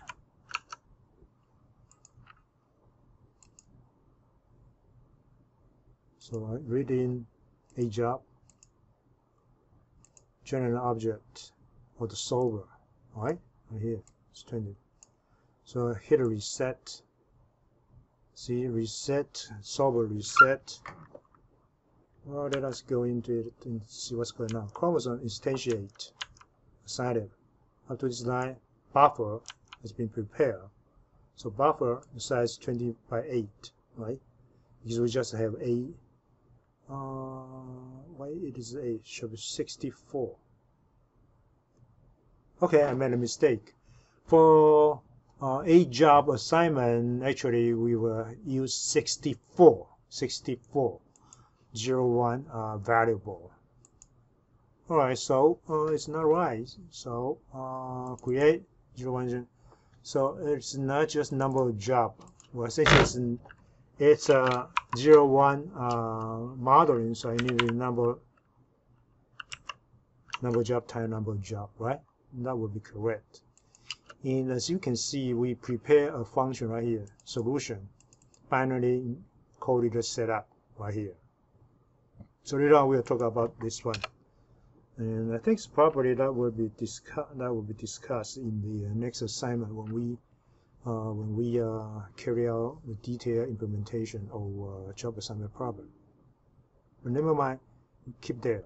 So I read in a job, general object, or the solver, right here, it's 20. So I hit a reset. See, reset, solver reset. Well, let us go into it and see what's going on. Chromosome instantiate, assign it. up to this line, buffer has been prepared. So buffer size 20 by 8, right? Because we just have a, why it is 8, should be 64. Okay, I made a mistake. For a job assignment, actually we will use 64 01 variable. Alright, so it's not right. So create 01. So it's not just number of job. Well, essentially it's a 01 modeling. So I need the number job times number of job, right? That would be correct. And as you can see, we prepare a function right here, solution, binary coded setup right here. So later on we'll talk about this one, and I think probably that will be discussed in the next assignment when we carry out the detailed implementation of job assignment problem. But never mind, keep there.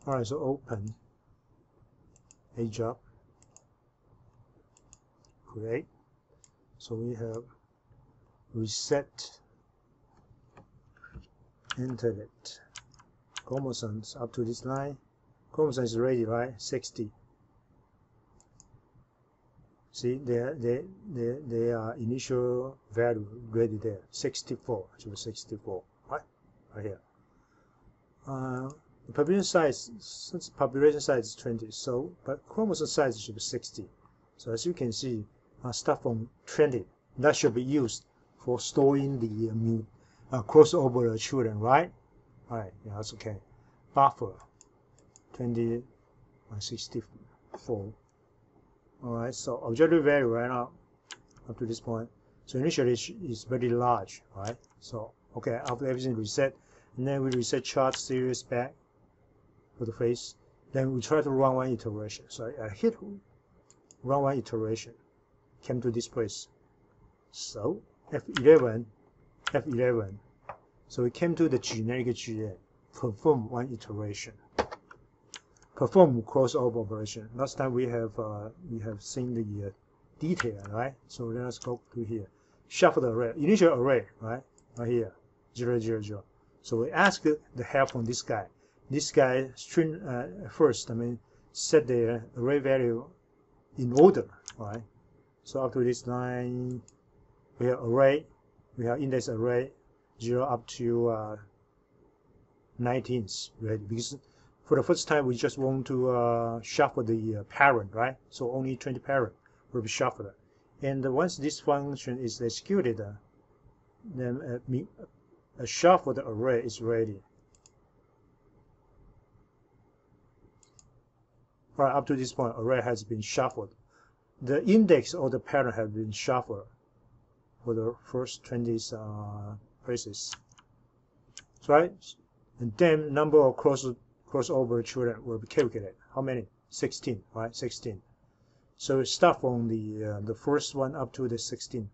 Alright, so open a job, create. So we have reset, enter it. Chromosomes up to this line. Chromosome is ready, right? 60. See, they are initial value ready there. 64, actually 64, right? Right here. The population size, since population size is 20, so but chromosome size should be 60. So as you can see, start from 20. That should be used for storing the crossover children, right? Alright, yeah, that's okay. Buffer 20 by 64. Alright, so objective value right now up to this point. So initially it's very large, right? So okay, after everything reset, and then we reset chart series back for the face. Then we try to run one iteration. So I hit run one iteration, came to this place. So F11. So we came to the generic GA, perform one iteration, perform crossover operation. Last time we have seen the detail, right? So let us go to here, shuffle the array, initial array, right here, 0 0 0. So we ask the help from this guy. This guy string first, set the array value in order, right? So up to this line, we have array, we have index array 0 up to 19, right? Because for the first time we just want to shuffle the parent, right? So only 20 parent will be shuffled, and once this function is executed, then a shuffled array is ready. Right, up to this point, array has been shuffled. The index of the parent has been shuffled for the first 20 places, right? And then number of crossover children will be calculated. How many? 16, right? 16. So we start from the first one up to the 16,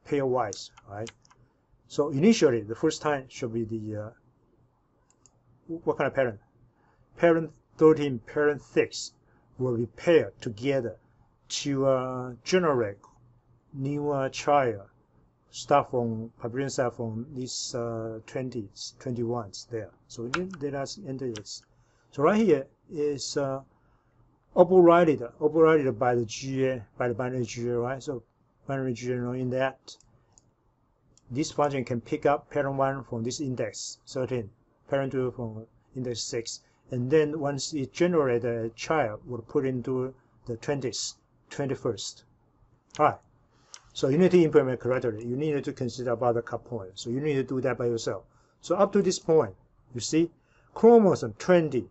pairwise, right? So initially, the first time should be the what kind of parent? Parent 13, parent 6 will be paired together to generate new child. Start from population size from these 20s, 21s there. So let us enter this. So right here is overridden by the GA, by the binary GA, right? So binary GA, knowing that this function can pick up parent 1 from this index 13, parent 2 from index 6, and then once it generates a child, we'll put into the 20th, 21st. All right. So you need to implement correctly. You need to consider about the cut point. So you need to do that by yourself. So up to this point, you see, chromosome 20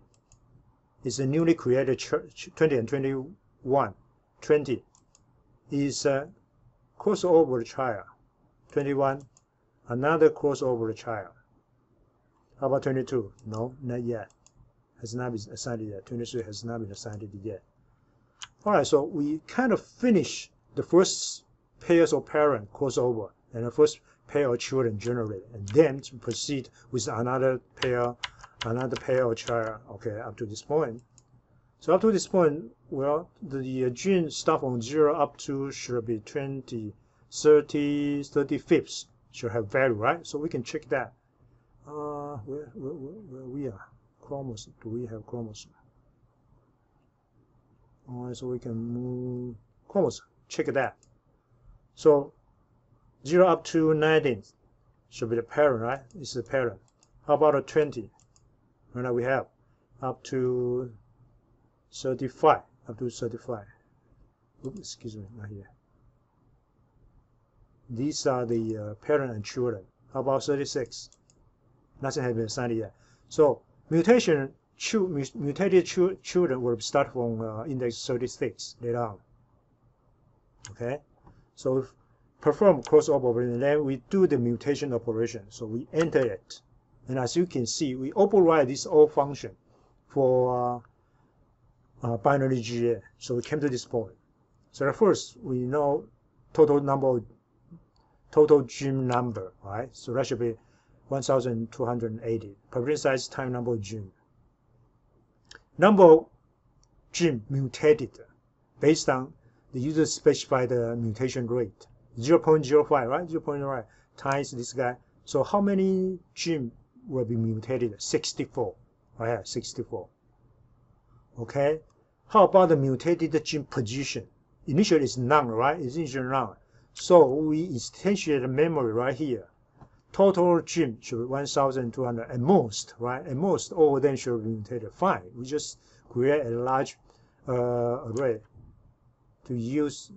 is a newly created 20 and 21. 20 is a crossover child. 21, another crossover child. How about 22? No, not yet. Has not been assigned yet. 23 has not been assigned yet. All right, so we kind of finish the first pairs of parent crossover and the first pair of children generated, and then to proceed with another pair another pair of child. Okay, up to this point. So up to this point, well, the gene start from 0 up to should be 20, 30, 35th should have value, right? So we can check that. Where we are? Chromosome. Do we have chromosome? Alright, so we can move chromosome. Check that. So 0 up to 19 should be the parent, right? It's the parent. How about a 20? Right now we have up to 35. Up to 35. Oops, excuse me, not here. These are the parent and children. How about 36? Nothing has been assigned yet. So mutated children will start from index 36 later on. Okay, so if perform crossover operation, then we do the mutation operation. So we enter it, and as you can see, we override this old function for binary GA. So we came to this point. So at first we know total gene number, right? So that should be 1,280. Population size times number of gene. Number of gene mutated based on the user specified mutation rate. 0.05, right? 0.05 times this guy. So how many gene will be mutated? 64. Right? 64. Okay. How about the mutated gene position? Initially it's none, right? It's initially none. So we instantiate the memory right here. Total gene should be 1,200 at most, right? At most, all of them should be mutated. Fine. We just create a large array to use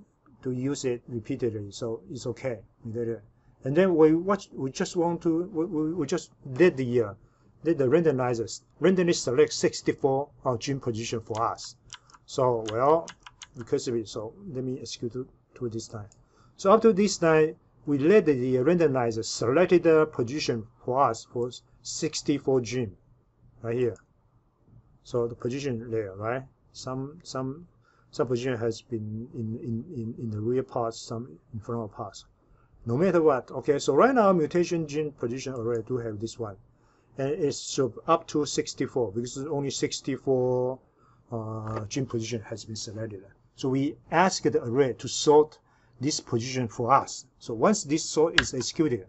it repeatedly, so it's okay. And then we just want to we just did the randomizers randomly select 64 gene position for us. So well, because of it, so let me execute to this time. So up to this time, we let the randomizer selected the position for us for 64 gene right here. So the position there, right? Some position has been in the rear parts, some in front of parts. No matter what, okay. So right now, mutation gene position array do have this one, and it's up to 64 because only 64 gene position has been selected. So we ask the array to sort this position for us. So once this sort is executed,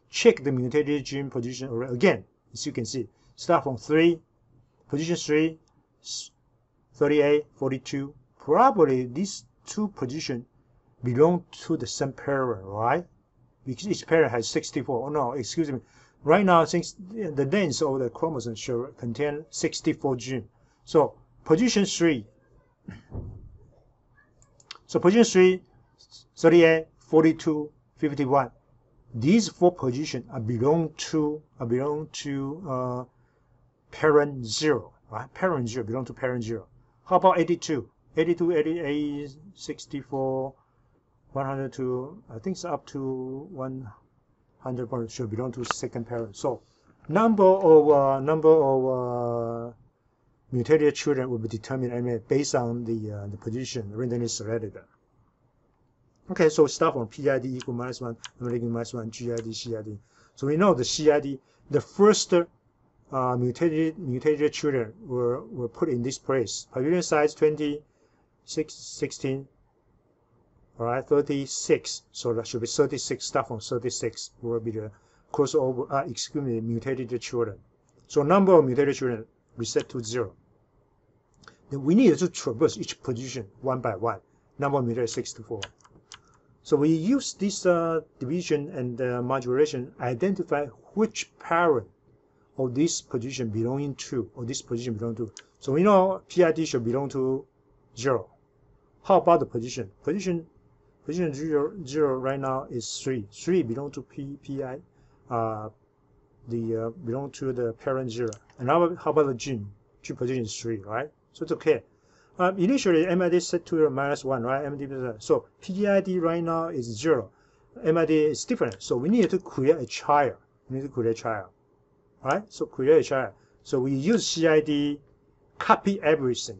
check the mutated gene position array again. As you can see, start from 3, position 3, 38, 42. Probably these two positions belong to the same parent, right? Because each parent has 64. Oh no, excuse me. Right now, since the length of the chromosome should contain 64 genes. So position 3. So position 3, 38, 42, 51. These 4 positions belong to parent 0, right? Parent 0 belong to parent 0. How about 82? 82, 88, 64, 102. I think it's up to 100 should belong to second parent. So number of mutated children will be determined based on the position randomly selected. Okay, so start from PID equal -1, -1, GID, CID. So we know the CID, the first mutated children were put in this place. Population size 20, 16, all right, 36. So that should be 36. Start from 36 will be the crossover. Excuse me, mutated children. So number of mutated children reset to 0. Then we need to traverse each position one by one. Number of mutated 64. So we use this division and modulation identify which parent of this position belonging to, or this position belong to. So we know PID should belong to 0. How about the position? Position 0 right now is 3. 3 belong to PI. Belong to the parent 0. And how about the gene? Gene position is 3, right? So it's okay. Initially, MID set to -1, right? MID, so PID right now is 0. MID is different. So we need to create a child. Right? So create a child. So we use CID, copy everything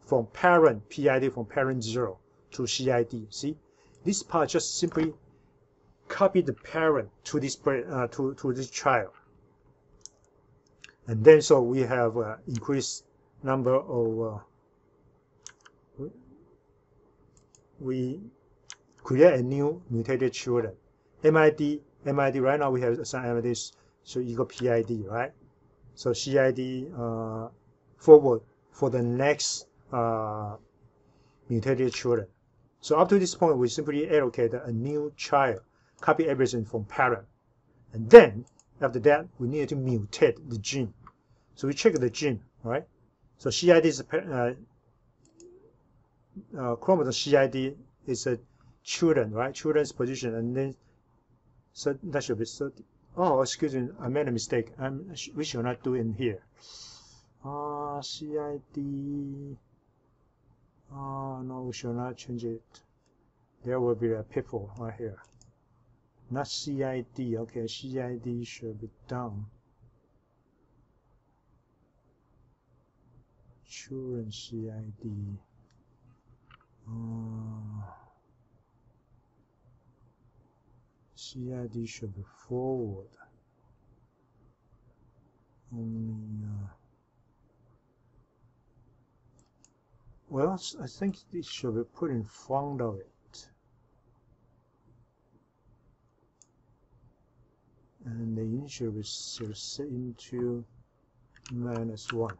from parent PID from parent 0 to CID. See, this part just simply copy the parent to this to this child. And then so we have increased number of we create a new mutated children. MID right now we have assigned MID so equal PID, right? So CID forward for the next mutated children. So up to this point, we simply allocate a new child, copy everything from parent, and then after that we need to mutate the gene. So we check the gene, right? So CID is chromosome CID is a children, right? Children's position, and then so that should be 30. Oh, excuse me, I made a mistake. We should not do it here. CID. Oh no, we should not change it. There will be a pitfall right here. Not CID. Okay, CID should be down. Children CID. CID should be forward. Well, I think this should be put in front of it. And the initial will set into -1.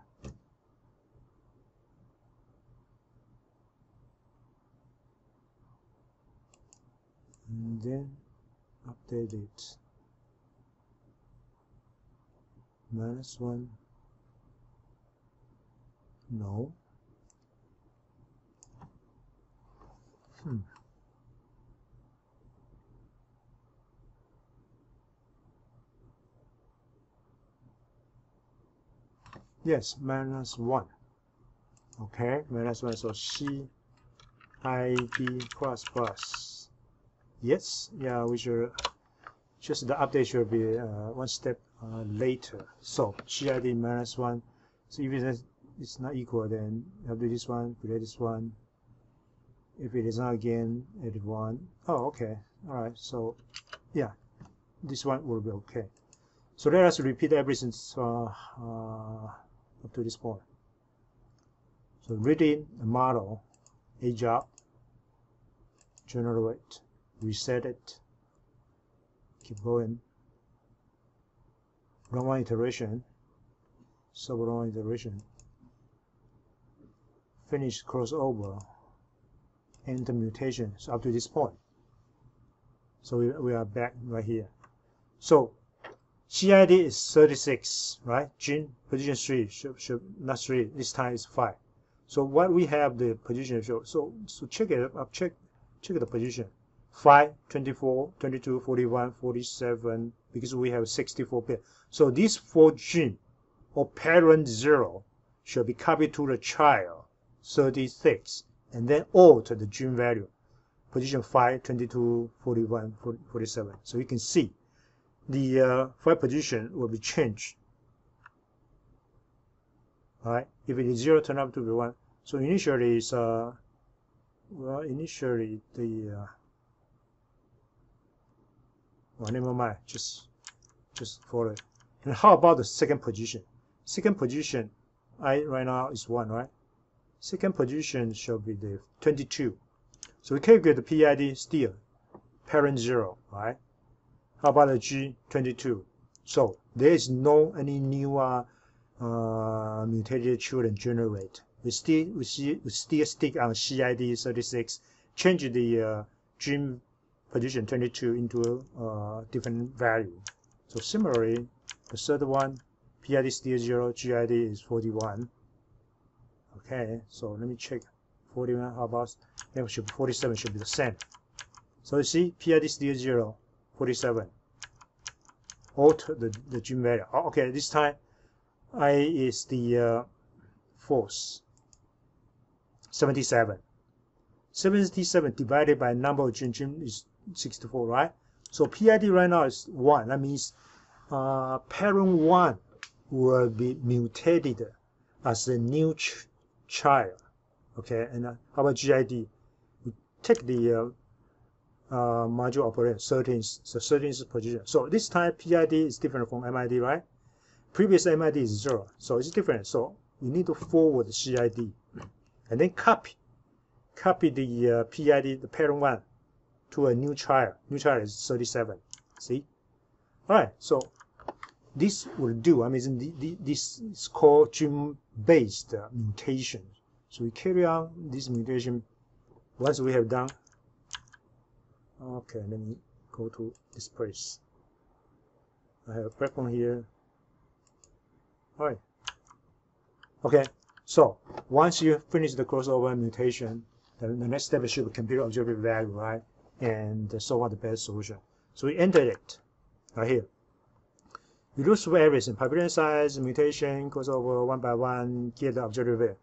And then update it. -1. No. Yes, -1. Okay, -1. So CID plus. Yes, yeah, we should just the update should be one step later. So CID -1. So if it's not equal, then you have to do this one, create this one. If it is not again, edit 1. Oh, okay. All right. So yeah, this one will be okay. So let us repeat everything up to this point. So reading the model, a job, generate, reset it, keep going, run one iteration, sub run iteration, finish crossover, enter mutation. So up to this point. So we are back right here. So CID is 36, right? Gene position 3 should not 3. This time is 5. So what we have the position show. So check it up. Check the position. 5, 24, 22, 41, 47. Because we have 64 bit. So these 4 gene or parent 0 should be copied to the child 36, and then alter the gene value. Position 5, 22, 41, 47. So you can see the 5 position will be changed. Alright, if it is 0, turn up to be 1. So initially it's initially the well, never mind, just follow it. And how about the second position? Second position right now is 1, right? Second position should be the 22. So we calculate the PID still parent 0, right? How about the G22? So there is no any new mutated children generate. We still stick on CID 36. Change the gene position 22 into a different value. So similarly, the third one, PID still 0, GID is 41. Okay, so let me check 41. How about 47 should be the same. So you see, PID still 0, 47. Alter the gene value. Oh, okay, this time I is the fourth. 77. 77 divided by number of gene is 64, right? So PID right now is 1. That means parent 1 will be mutated as a new child. Okay, and how about GID? We take the module operator 13, so 13 is position. So this time PID is different from MID, right? previous MID is 0, so it's different. So you need to forward the CID and then copy the PID, the parent one, to a new child. New child is 37. See? All right. So this will do. I mean, this is called gene-based mutation. So we carry on this mutation once we have done. Okay, let me go to this place. I have a backbone here. All right. Okay, so once you finish the crossover mutation, the next step should be compute observable value, right? And so on the best solution. So we entered it right here. You look through everything: population size, mutation, crossover, one by one, get the observable value.